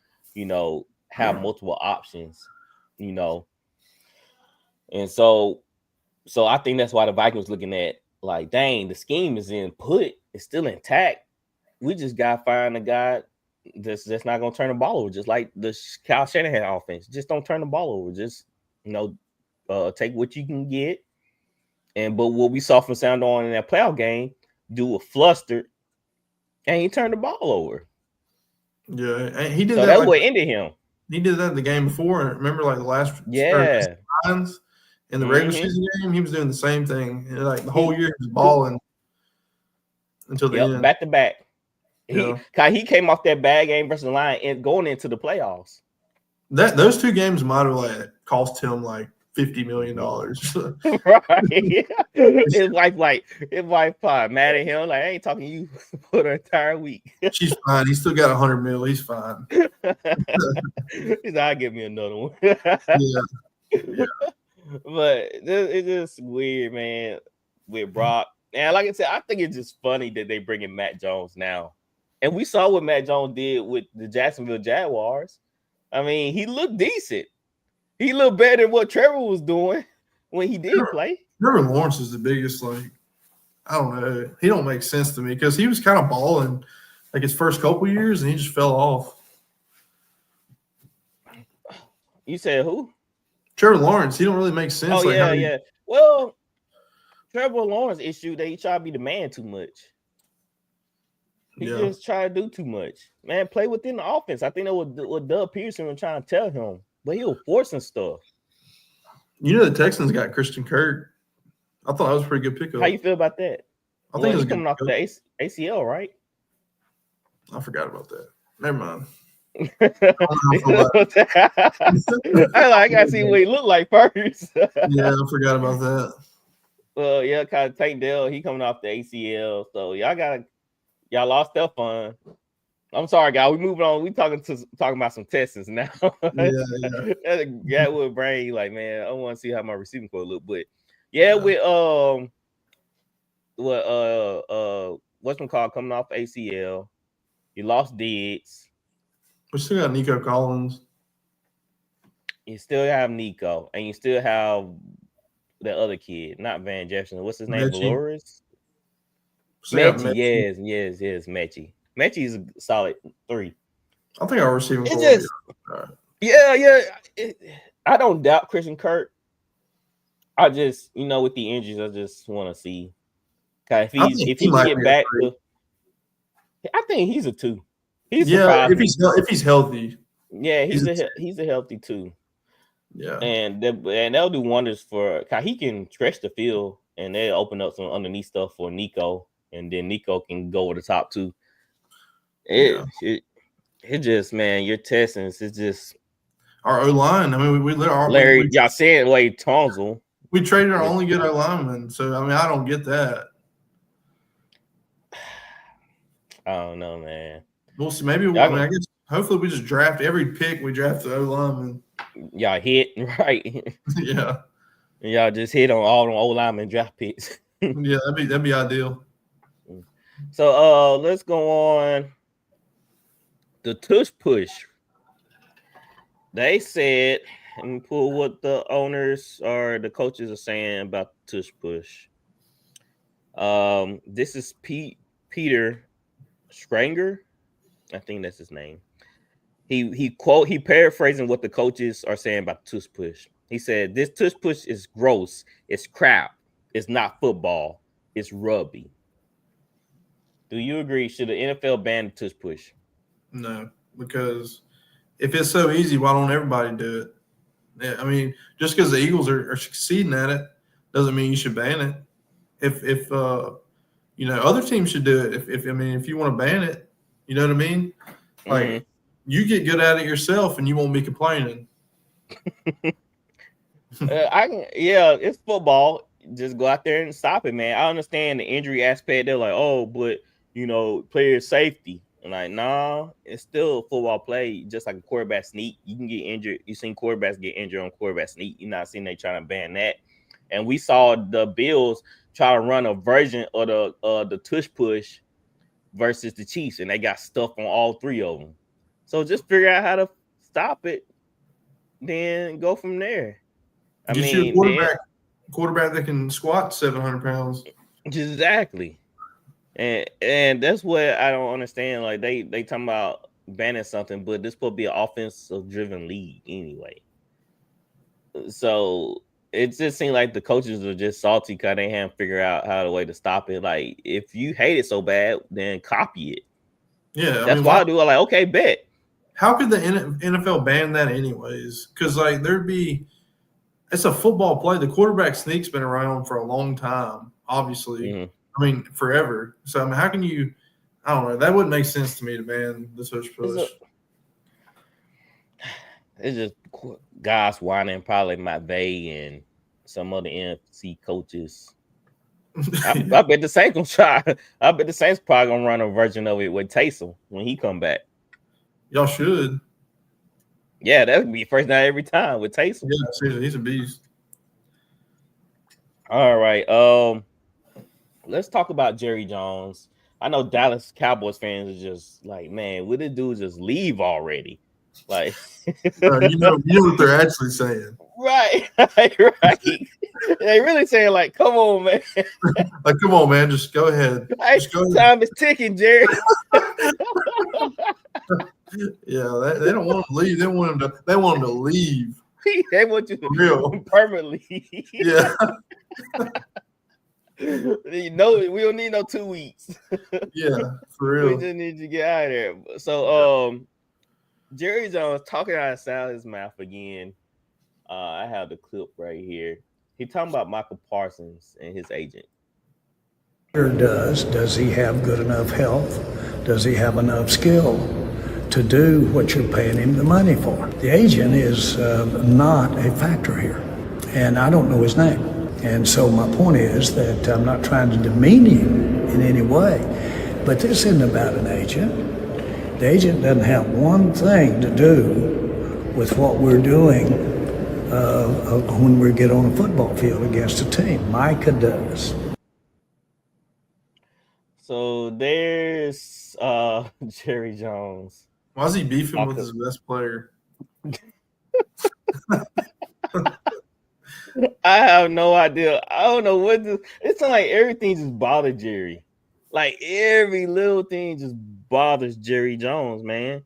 have multiple options, and so I think that's why the Vikings looking at, like, dang, the scheme is it's still intact. We just got to find a guy that's not going to turn the ball over, just like the Kyle Shanahan offense. Just don't turn the ball over. Just, take what you can get. But what we saw from Sam Darnold in that playoff game, do a flustered, and he turned the ball over. Yeah, and he did that. So that's what ended him. He did that the game before. Remember, like the last times in the regular season game, he was doing the same thing. And, like, the whole year he was balling until the end. Back to back. He came off that bad game versus the Lions and going into the playoffs. Those two games might have cost him like $50 million. Right. His wife probably mad at him. Like, I ain't talking to you for the entire week. She's fine. He's still got $100 million. He's fine. He's like, I'll give me another one. Yeah. But it's just weird, man, with Brock. And like I said, I think it's just funny that they bring in Matt Jones now. And we saw what Matt Jones did with the Jacksonville Jaguars. I mean, he looked decent. He looked better than what Trevor was doing when he did play. Trevor Lawrence is the biggest, like, I don't know. He don't make sense to me because he was kind of balling like his first couple years and he just fell off. You said who? Trevor Lawrence. He don't really make sense. Oh, yeah. Well, Trevor Lawrence issue that he try to be the man too much. He just try to do too much. Man, play within the offense. I think that what Doug Peterson was trying to tell him. But he was forcing stuff. You know the Texans got Christian Kirk. I thought that was a pretty good pickup. How you feel about that? I think he's coming off the ACL, right? I forgot about that. Never mind. I gotta see what he looked like first. Yeah, I forgot about that. Well, yeah, kind of Tank Dell, he coming off the ACL. So y'all lost Stephon. I'm sorry, guys. We moving on. We talking about some Texans now. Yeah. That would brain like, man, I want to see how my receiving core look. But with what's my call coming off ACL, you lost Diggs. We still got Nico Collins. You still have Nico, and you still have the other kid, not Van Jefferson. What's his name? Valores? Mechie. Yes, Mechie. Mechie's a solid 3. I think our receiving core. I don't doubt Christian Kirk. I just, with the injuries, I just want to see. If he can get back to, I think he's a 2. If he's healthy. Yeah, he's a healthy 2. Yeah, and they'll do wonders for. He can stretch the field, and they'll open up some underneath stuff for Nico, and then Nico can go over the top too. It just, man, your Texans is just our O line. I mean, we Larry. Y'all saying Wade Tonsil. We traded our only good O lineman, so I mean, I don't get that. I don't know, man. We'll see. Maybe I guess hopefully we just draft every pick. We draft the O lineman. Y'all hit right. Yeah. And y'all just hit on all the O lineman draft picks. Yeah, that'd be ideal. So let's go on. The Tush Push. They said, and pull what the owners or the coaches are saying about the Tush Push. This is Peter Schranger. I think that's his name. He paraphrasing what the coaches are saying about the Tush Push. He said, this Tush Push is gross. It's crap. It's not football. It's rugby. Do you agree? Should the NFL ban the Tush Push? No, because if it's so easy, why don't everybody do it? Yeah, I mean, just because the Eagles are succeeding at it doesn't mean you should ban it. If other teams should do it. If you want to ban it, you know what I mean? Like you get good at it yourself, and you won't be complaining. It's football. Just go out there and stop it, man. I understand the injury aspect. They're like, oh, but player safety. And like, nah, it's still football play, just like a quarterback sneak. You can get injured. You've seen quarterbacks get injured on quarterback sneak. You're not seeing they trying to ban that. And we saw the Bills try to run a version of the Tush Push versus the Chiefs, and they got stuff on all 3 of them. So just figure out how to stop it, then go from there. I mean, quarterback that can squat 700 pounds. Exactly. And that's what I don't understand. Like they talking about banning something, but this supposed to be an offensive driven league anyway. So it just seemed like the coaches are just salty because they haven't figured out how the way to stop it. Like if you hate it so bad, then copy it. Yeah, that's why I do. I'm like, okay, bet. How could the NFL ban that anyways? Because like it's a football play. The quarterback sneak's been around for a long time, obviously. Mm-hmm. I mean, forever. So, I mean, how can you – I don't know. That wouldn't make sense to me to ban the Tush Push. It's just guys whining, probably McVay and some other NFC coaches. I bet the Saints gonna try. I bet the Saints probably gonna run a version of it with Taysom when he come back. Y'all should. Yeah, that would be first night every time with Taysom. Yeah, seriously, he's a beast. All right. Let's talk about Jerry Jones. I know Dallas Cowboys fans are just like, man, would this dude just leave already? Like, you know what they're actually saying. right. They really saying like, come on, man. Like, come on, man, just go ahead. Just go ahead. Time is ticking, Jerry. Yeah, they don't want him to leave. They want him to leave. They want you to real permanently. Yeah. We don't need no 2 weeks. Yeah, for real. We just need to get out of there. So Jerry Jones talking out of his mouth again. I have the clip right here. He talking about Michael Parsons and his agent. Does he have good enough health? Does he have enough skill to do what you're paying him the money for? The agent is not a factor here, and I don't know his name. And so my point is that I'm not trying to demean him in any way, but this isn't about an agent. The agent doesn't have one thing to do with what we're doing when we get on a football field against a team. Micah does. So there's Jerry Jones. Why is he beefing with his best player? I have no idea. I don't know what this. It's like everything just bothers Jerry. Like every little thing just bothers Jerry Jones, man.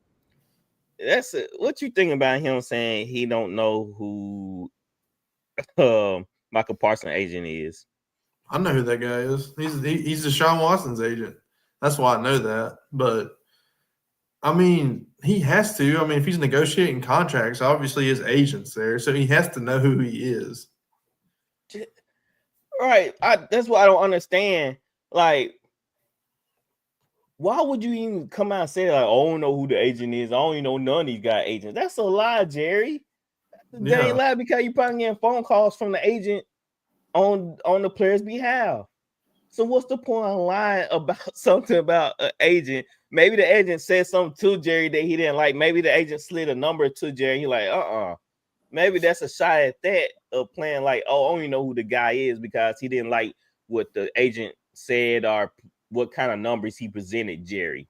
That's it. What you think about him saying he don't know who Michael Parsons' agent is? I know who that guy is. He's Deshaun Watson's agent. That's why I know that. But I mean, he has to. I mean, if he's negotiating contracts, obviously his agent's there, so he has to know who he is. Right. That's what I don't understand. Like, why would you even come out and say like, "Oh, I don't know who the agent is. I don't even know none of these guys agents." That's a lie, Jerry. They ain't lie because you probably getting phone calls from the agent on the player's behalf. So what's the point of lying about something about an agent? Maybe the agent said something to Jerry that he didn't like. Maybe the agent slid a number to Jerry. He like, Maybe that's a shot at that of playing like, oh, I only know who the guy is because he didn't like what the agent said or what kind of numbers he presented Jerry.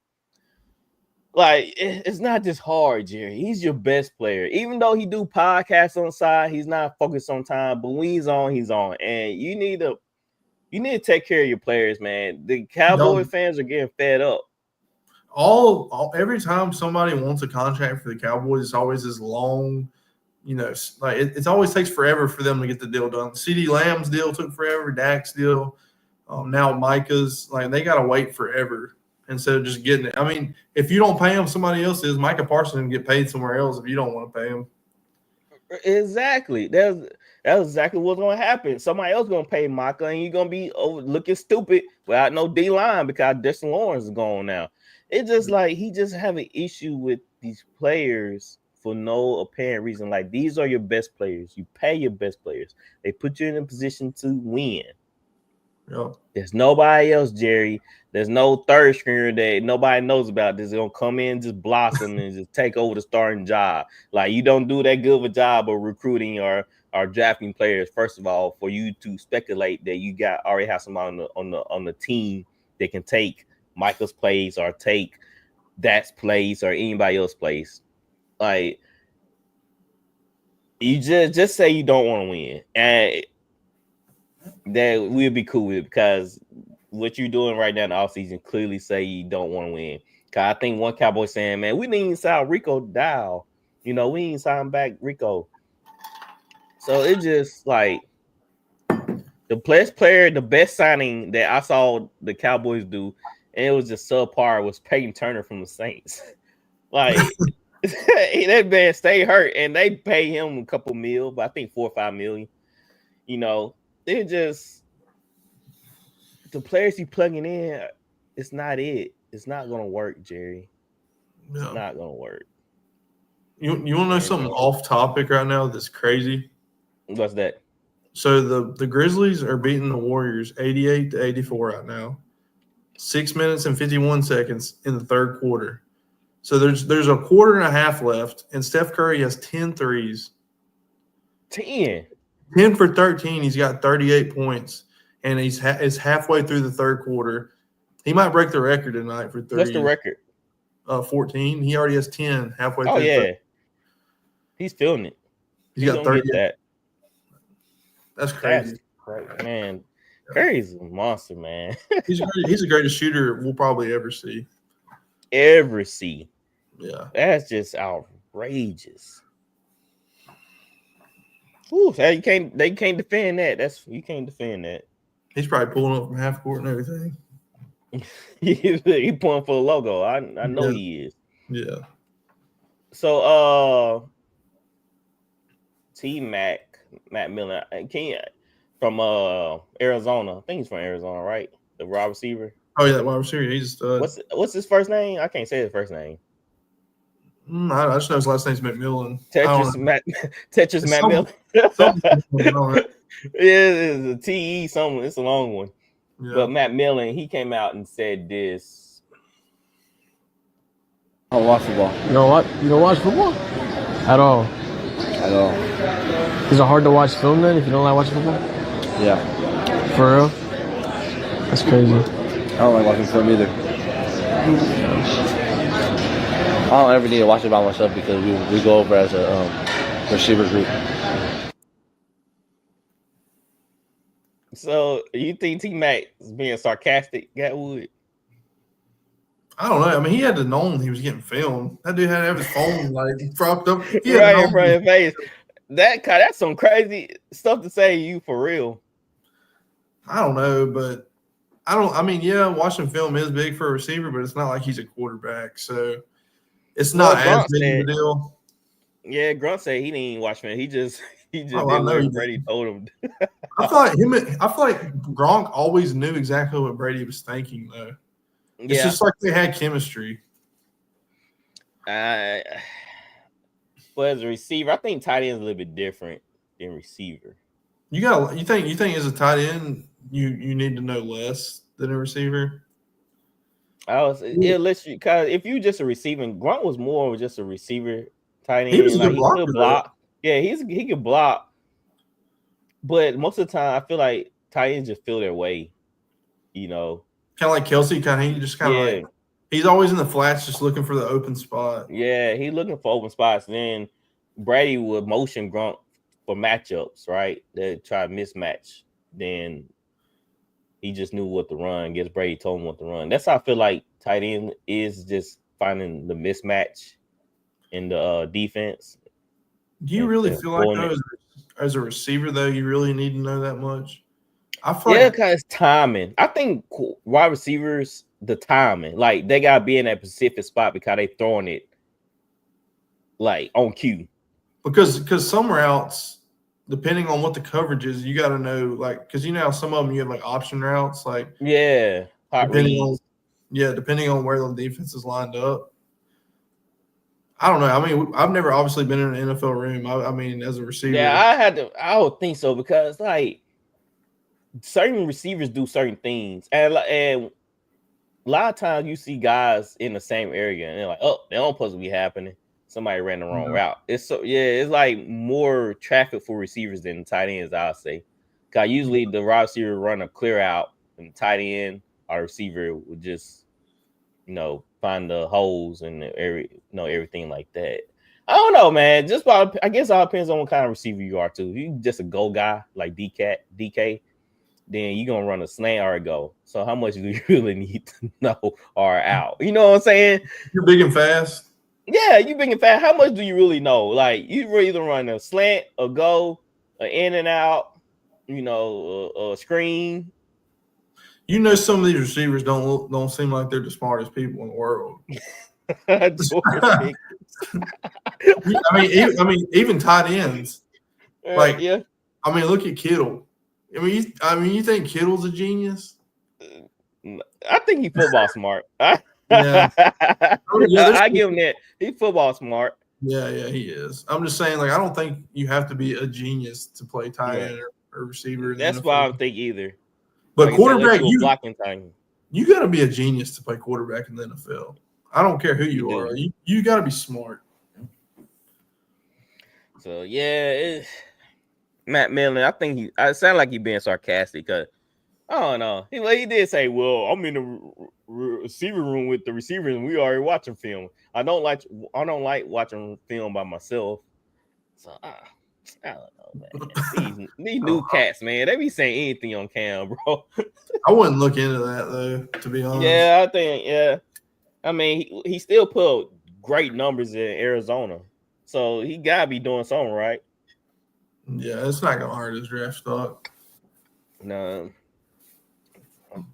Like, it's not just hard, Jerry. He's your best player. Even though he do podcasts on the side, he's not focused on time. But when he's on, he's on. And you need to take care of your players, man. The Cowboy fans are getting fed up. Every time somebody wants a contract for the Cowboys, it's always this long, like it always takes forever for them to get the deal done. CeeDee Lamb's deal took forever. Dak's deal, now Micah's, like they got to wait forever instead of just getting it. I mean, if you don't pay him, somebody else is. Micah Parsons can get paid somewhere else if you don't want to pay him. Exactly. That's exactly what's going to happen. Somebody else going to pay Micah, and you're going to be looking stupid without no D-line because Destin Lawrence is gone now. It's just like he just have an issue with these players for no apparent reason. Like, these are your best players. You pay your best players. They put you in a position to win. Yeah. There's nobody else, Jerry. There's no third stringer that nobody knows about. That's gonna come in, just blossom and just take over the starting job. Like, you don't do that good of a job of recruiting or drafting players. First of all, for you to speculate that you already have somebody on the team that can take Michael's plays or take Dak's plays or anybody else's plays. Like, you just say you don't want to win, and that we'll be cool with it, because what you're doing right now in the offseason clearly say you don't want to win. Because I think one Cowboy saying, man, we didn't even sign Rico Dow. We didn't sign back Rico. So it's just like the best signing that I saw the Cowboys do, and it was just subpar, was Peyton Turner from the Saints. Like, that man stay hurt, and they pay him a couple mil, but I think $4 or $5 million. It just, the players you plugging in, it's not it. It's not gonna work, Jerry. It's not gonna work. You want to know something off topic right now that's crazy? What's that? So the Grizzlies are beating the Warriors 88-84 right now. 6 minutes and 51 seconds in the third quarter. So there's a quarter and a half left, and Steph Curry has 10 threes. 10 for 13. He's got 38 points, and it's halfway through the third quarter. He might break the record tonight for 30. What's the record? 14. He already has 10 halfway through. Oh, yeah. He's feeling it. He's got 30. That. That's crazy. Man, Curry's a monster, man. He's the greatest shooter we'll probably ever see. Yeah. That's just outrageous. Ooh, they can't defend that. You can't defend that. He's probably pulling up from half court and everything. He pulling for the logo. I know he is. Yeah. So Matt Miller, from Arizona. I think he's from Arizona, right? The wide receiver. Oh yeah, wide receiver. He's what's his first name? I can't say his first name. I just know his last name's McMillan. Tetris Matt Miller. It's a TE something. It's a long one. Yeah. But Matt Millen, he came out and said this. I don't watch football. You don't watch football? At all? At all. Is it hard to watch film then if you don't like watching football? Yeah. For real? That's crazy. I don't like watching film either. I don't ever need to watch it by myself because we go over as a receiver group. So you think T-Mac is being sarcastic, Gatwood? I don't know. I mean, he had to know he was getting filmed. That dude had to have his phone like propped up. Right in front of his face. That's some crazy stuff to say. You for real? I don't know, but watching film is big for a receiver, but it's not like he's a quarterback, so it's not as big of a deal. Yeah, Grunt said he didn't even watch film. He just did what Brady told him. I feel like Gronk always knew exactly what Brady was thinking, though. It's just like they had chemistry. But as a receiver, I think tight end is a little bit different than receiver. You think as a tight end, you need to know less than a receiver? Because if you just a receiving, Grunt was more of just a receiver tight end. He was a good blocker, he could block. Yeah, he could block. But most of the time, I feel like tight ends just feel their way. Kind of like Kelsey, like he's always in the flats, just looking for the open spot. Yeah, he's looking for open spots. Then Brady would motion Grunt for matchups, right? They try to mismatch. Then he just knew what to run. Guess Brady told him what to run. That's how I feel like tight end is, just finding the mismatch in the defense. Do you really feel like though, as a receiver, though, you really need to know that much? I feel because it's timing. I think wide receivers, the timing, like they gotta be in that specific spot because they throwing it like on cue. Because some routes, depending on what the coverage is, you got to know, like, because how some of them you have like option routes, like depending on where the defense is lined up. I don't know. I mean, I've never obviously been in an NFL room. I mean, as a receiver, I would think so because like certain receivers do certain things, and a lot of times you see guys in the same area and they're like, oh, they don't supposed to be happening. Somebody ran the wrong route. It's like more traffic for receivers than tight ends, I'll say. Because usually the wide receiver run a clear out, and the tight end or receiver would just, find the holes and everything like that. I don't know, man. I guess it all depends on what kind of receiver you are too. If you just a go guy like DK, then you're gonna run a slant or a go. So how much do you really need to know or out? You know what I'm saying? You're big and fast. Yeah, you big and fast. How much do you really know? Like you either run a slant, a go, an in and out, a screen. Some of these receivers don't seem like they're the smartest people in the world. I mean, even tight ends. I mean, look at Kittle. I mean, you think Kittle's a genius? I think he's football smart. Yeah. I give him that. He's football smart. Yeah, he is. I'm just saying, like, I don't think you have to be a genius to play tight end or receiver. That's why I don't think either. But like quarterback, you blocking time. You got to be a genius to play quarterback in the NFL. I don't care who you are. You got to be smart. So Matt Millen, I think I sound like he's being sarcastic because I don't know. He did say, "Well, I'm in the receiver room with the receivers, and we already watching film. I don't like watching film by myself." So I don't know, man. These new cats, man, they be saying anything on cam, bro. I wouldn't look into that though, to be honest. Yeah, I think I mean, he still put great numbers in Arizona, so he gotta be doing something right. Yeah, it's not gonna hurt his draft stock. No.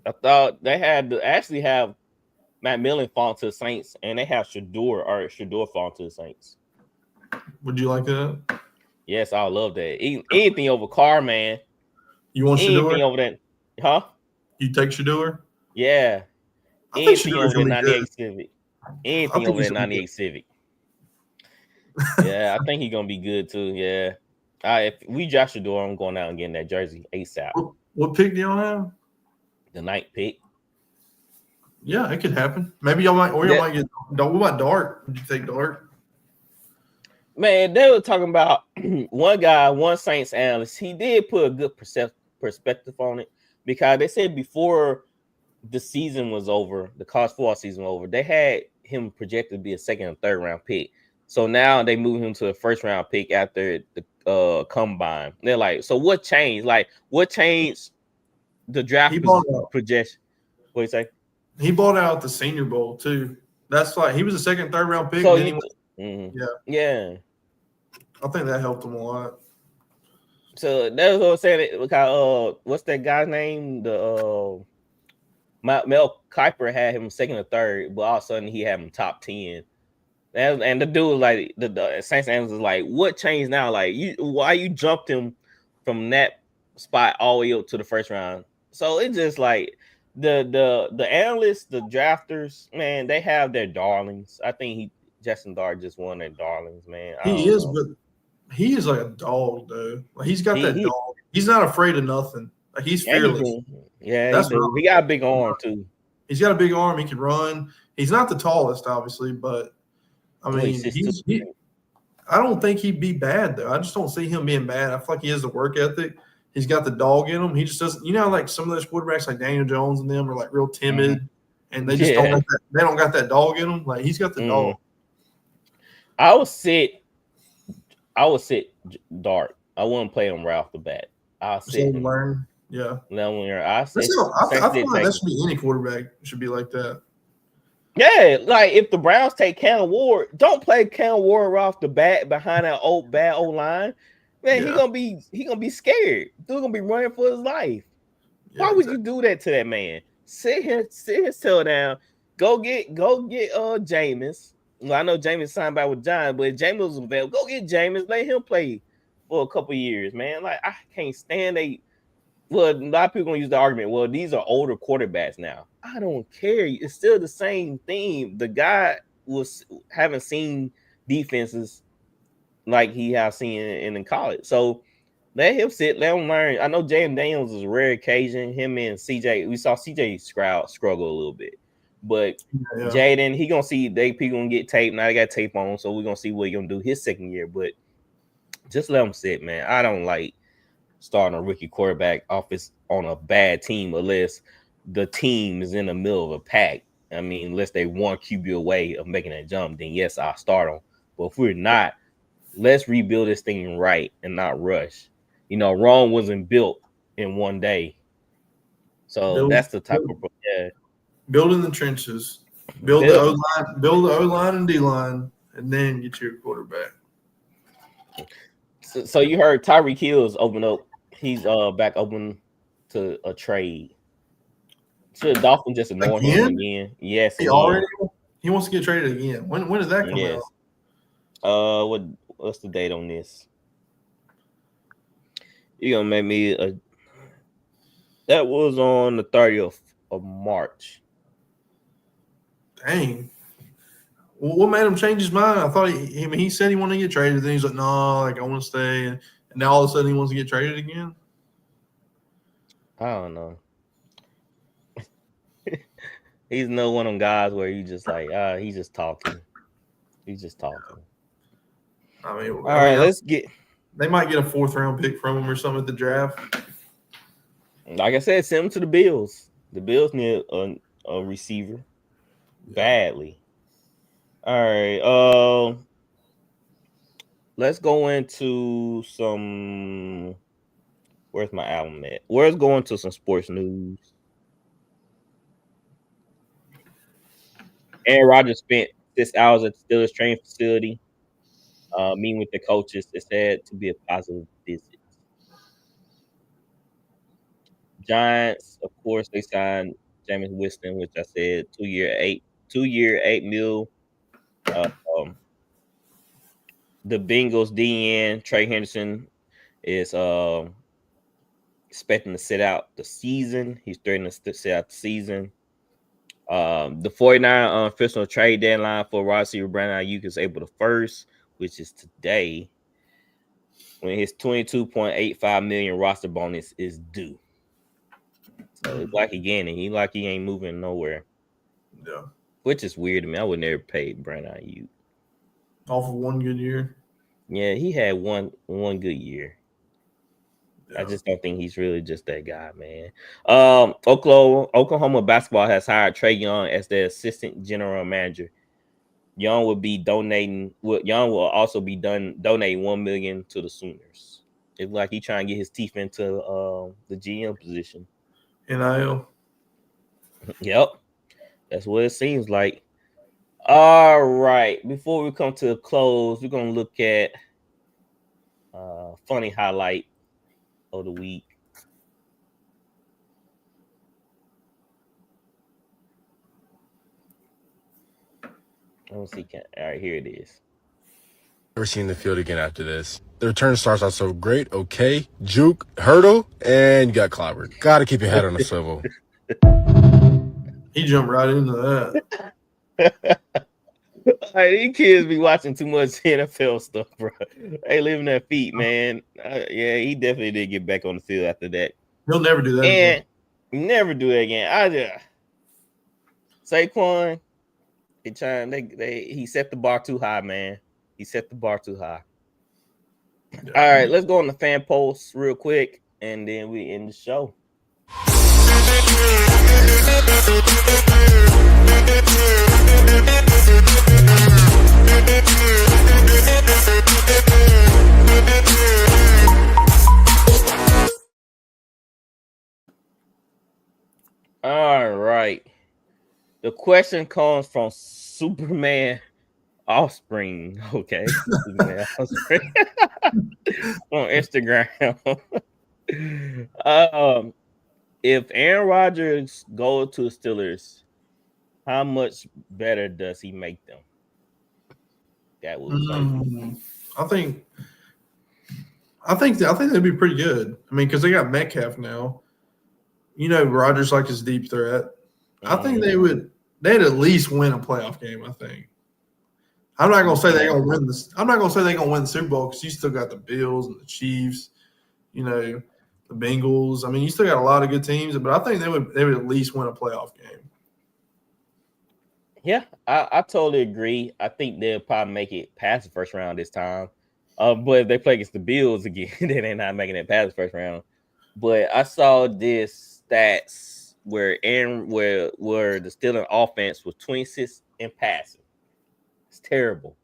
I thought they had to actually have Matt Millen fall to the Saints, and they have Shedeur fall to the Saints. Would you like that? Yes, I love that. Anything over Carr, man. You want anything Shedeur? over that? Huh? You take Shedeur? Yeah. Anything over that 98 Civic. Anything over that 98 Civic. Yeah, I think he's gonna be good too. Yeah. If we Josh Shedeur, I'm going out and getting that jersey ASAP. What pick do y'all have? The 9th pick. Yeah, it could happen. Maybe y'all might get. What about Dart? Would you take Dart? Man, they were talking about one Saints analyst. He did put a good perspective on it because they said before the season was over, the college football season was over, they had him projected to be a 2nd and 3rd round pick. So now they moved him to a 1st round pick after the combine. They're like, so what changed? Like, what changed the draft projection? What do you say? He bought out the Senior Bowl too. That's like he was a 2nd, 3rd round pick. So yeah. I think that helped him a lot. So that's what I'm saying. Because what's that guy's name? The Mel Kiper had him 2nd or 3rd, but all of a sudden he had him top 10. And the dude, like the Saints analyst, is like, what changed now? Like, why you jumped him from that spot all the way up to the 1st round? So it's just like the analysts, the drafters, man, they have their darlings. I think Justin Dart just one of their darlings, man. He is, but he is like a dog, though. Like he's got that dog. He's not afraid of nothing. Like he's fearless. He got a big arm too. He's got a big arm. He can run. He's not the tallest, obviously, but I mean, I don't think he'd be bad though. I just don't see him being bad. I feel like he has the work ethic. He's got the dog in him. He just doesn't. You know, like some of those quarterbacks, like Daniel Jones and them, are like real timid, and they just don't got that. They don't got that dog in them. Like he's got the dog. I would sit Dart. I wouldn't play him right off the bat. I'll sit him. Learn. Yeah. I feel like that should be any quarterback should be like that. Yeah, like if the Browns take Cam Ward, don't play Cam Ward right off the bat behind that bad old line. Man, he gonna be scared. Dude gonna be running for his life. Why would you do that to that man? Sit his tail down. Go get Jameis. Well, I know Jameis signed back with John, but if Jameis was available, go get Jameis. Let him play for a couple years, man. Like I can't stand a lot of people gonna use the argument. Well, these are older quarterbacks now. I don't care. It's still the same thing. The guy haven't seen defenses like he has seen in college. So let him sit, let him learn. I know Jaden Daniels is a rare occasion. Him and CJ, we saw CJ struggle a little bit. But Jaden, he gonna see people gonna get tape. Now they got tape on, so we're gonna see what he gonna do his 2nd year. But just let him sit, man. I don't like starting a rookie quarterback office on a bad team unless the team is in the middle of a pack. I mean, unless they one QB away of making that jump, then yes, I'll start them. But if we're not, let's rebuild this thing right and not rush. You know, Rome wasn't built in one day. So that's the type of build in the trenches, build the O-line and D-line, and then get your quarterback. So you heard Tyreek Hill's open up. He's back open to a trade. Should Dolphins just ignore him again? Yes. He wants to get traded again. When does that come out? What's the date on this? You're gonna make me that was on the 30th of March. Dang. What made him change his mind? I thought he said he wanted to get traded. Then he's like, no, like I want to stay. And now all of a sudden he wants to get traded again. I don't know. He's no one of them guys where you just like, he's just talking. He's just talking. I mean, all right, let's get. They might get a 4th round pick from him or something at the draft. Like I said, send him to the Bills. The Bills need a receiver badly. All right. Let's go into some. Where's my album at? Let's go into some sports news. Aaron Rodgers spent 6 hours at the Steelers training facility, meeting with the coaches. It's said to be a positive visit. Giants, of course, they signed Jameis Winston, which I said 2 year, $8 million. The Bengals DN Trey Henderson is expecting to sit out the season. He's threatening to sit out the season. The 49 official trade deadline for wide receiver Brandon Ayuk is April the 1st, which is today, when his $22.85 million roster bonus is due. So it's like again, and he ain't moving nowhere. Yeah, which is weird to me. I would never pay Brandon Ayuk off of one good year. Yeah, he had one good year. Yeah. I just don't think he's really just that guy, man. Oklahoma basketball has hired Trey Young as their assistant general manager. Young will also be donating $1 million to the Sooners. It's like he trying to get his teeth into the GM position. NIL. Yep, that's what it seems like. All right, before we come to a close, we're gonna look at funny highlight of the week. Let's see. All right, here it is. Never seen the field again after this. The return starts out so great. Okay, juke, hurdle, and you got clobbered. Got to keep your head on the swivel. He jumped right into that. Hey, these kids be watching too much NFL stuff, bro. They live in their feet, man. Yeah, he definitely did get back on the field after that. He'll never do that again. Never do it again. Saquon, he set the bar too high, man. He set the bar too high. Yeah. All right, let's go on the fan posts real quick, and then we end the show. All right. The question comes from Superman Offspring. Okay. Superman Offspring. On Instagram. If Aaron Rodgers goes to the Steelers, how much better does he make them? That would be I think they'd be pretty good. I mean, because they got Metcalf now. You know, Rodgers like his deep threat. I think they'd at least win a playoff game. I think. I'm not gonna say they're gonna win this. I'm not gonna say they're gonna win the Super Bowl because you still got the Bills and the Chiefs. You know, the Bengals. I mean, you still got a lot of good teams, but I think they would at least win a playoff game. Yeah, I totally agree. I think they'll probably make it past the first round this time. But if they play against the Bills again, then they're not making it past the first round. But I saw this stats where the Steelers offense was 26th in passing. It's terrible.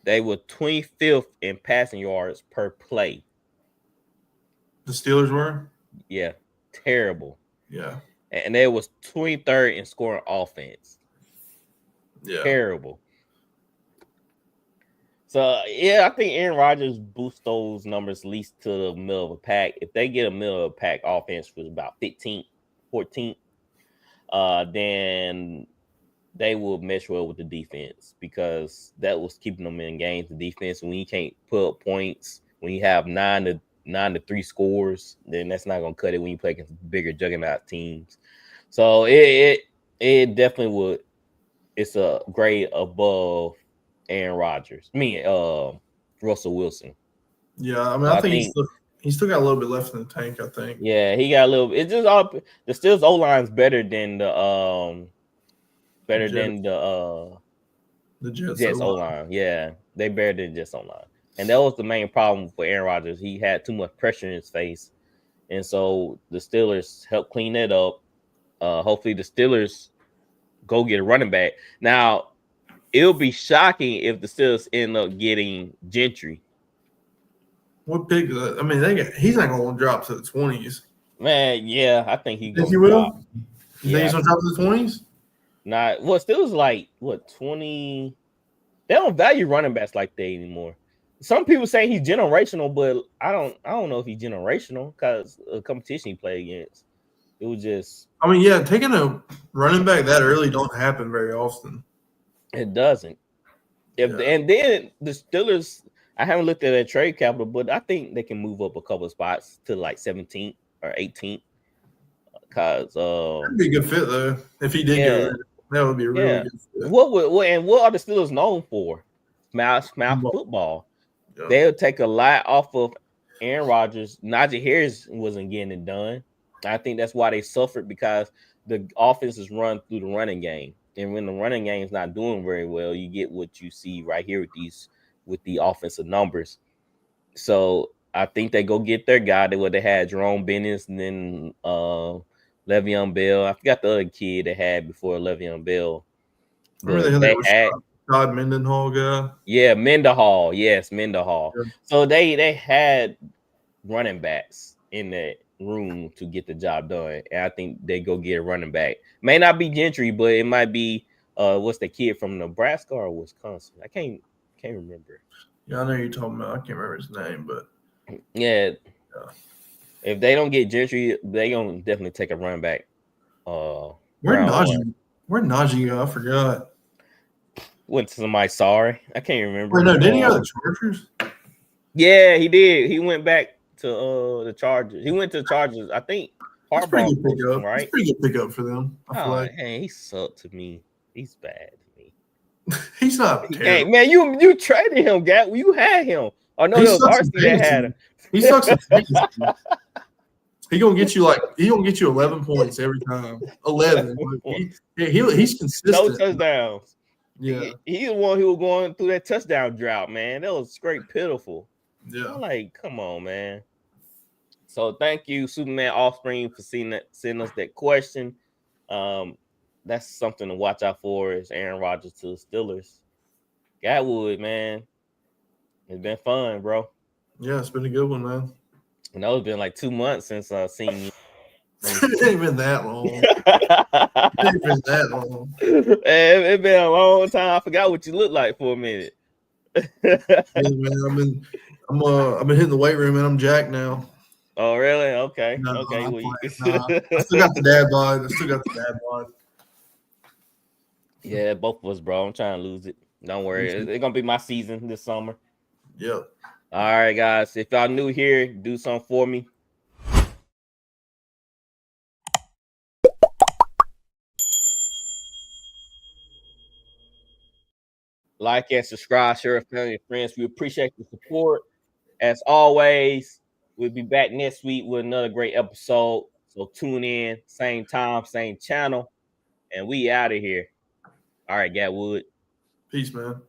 They were 25th in passing yards per play. The Steelers were? Yeah, terrible. Yeah. And they was 23rd in scoring offense. Yeah. Terrible. So, yeah, I think Aaron Rodgers boosts those numbers at least to the middle of a pack. If they get a middle of a pack offense was about 15th, 14th, then they will mesh well with the defense because that was keeping them in games. The defense, when you can't put up points, when you have 9 to 3 scores, then that's not going to cut it when you play against bigger juggernaut teams. So it definitely would it's a grade above Aaron Rodgers. Russell Wilson. Yeah, I mean, So I think he's still got a little bit left in the tank. I think. Yeah, he got a little. It's just all the Steelers O line's better than the Jets O line. Yeah, they better than Jets O line, and that was the main problem for Aaron Rodgers. He had too much pressure in his face, and so the Steelers helped clean that up. Hopefully, the Steelers go get a running back. Now, it'll be shocking if the Steelers end up getting Gentry. What pick? I mean, he's not going to drop to the 20s. Man, yeah, I think he will. You think he's going to drop to the 20s? Not well. Steelers like 20. They don't value running backs like that anymore. Some people say he's generational, but I don't know if he's generational because of the competition he played against. It was just. I mean, yeah, taking a running back that early don't happen very often. It doesn't. And then the Steelers. I haven't looked at their trade capital, but I think they can move up a couple of spots to like 17th or 18th. Because that'd be a good fit though. If he did go there, that would be a really good fit. What are the Steelers known for? Smash football. Yeah. They'll take a lot off of Aaron Rodgers. Najee Harris wasn't getting it done. I think that's why they suffered because the offense is run through the running game, and when the running game is not doing very well, you get what you see right here with the offensive numbers. So I think they go get their guy. They had Jerome Bennis and then Le'Veon Bell. I forgot the other kid they had before Le'Veon Bell. Remember they had Todd Mendenhall guy? Yeah, Mendenhall. Yes, Mendenhall. Yeah. So they had running backs in that room to get the job done. And I think they go get a running back. May not be Gentry, but it might be what's the kid from Nebraska or Wisconsin? I can't remember. Yeah, I know you're talking about. I can't remember his name, but yeah. If they don't get Gentry, they gonna definitely take a running back. Where'd Najee go? I forgot. Went to somebody. Sorry, I can't remember. Wait, no, didn't he go to the Chargers? Yeah, he did. He went back to the Chargers. He went to the Chargers. I think Harbaugh, pretty good pickup, right? It's pretty good pickup for them. I feel like. Hey, he sucked to me. He's bad to me. He's not terrible. Hey, man, you traded him, Gat. You had him. Oh no, it was RC that had him. He sucks. He gonna get you 11 points every time. 11. He's consistent. No touchdowns. Yeah, he's the one who was going through that touchdown drought, man. That was straight pitiful. Yeah, I'm like, come on, man. So thank you, Superman Offspring, for sending us that question. That's something to watch out for is Aaron Rodgers to the Steelers. Gatwood, man. It's been fun, bro. Yeah, it's been a good one, man. I know it's been like 2 months since I've seen you. It ain't been that long. It's been a long time. I forgot what you look like for a minute. Yeah, man, I've been hitting the weight room and I'm jacked now. Oh, really? Okay. No, okay. I still got the dad bod. Yeah, both of us, bro. I'm trying to lose it. Don't worry. It's gonna be my season this summer. Yep. All right, guys. If y'all new here, do something for me. Like and subscribe, share with family and friends. We appreciate the support. As always, we'll be back next week with another great episode. So tune in, same time, same channel, and we out of here. All right, Gatwood. Peace, man.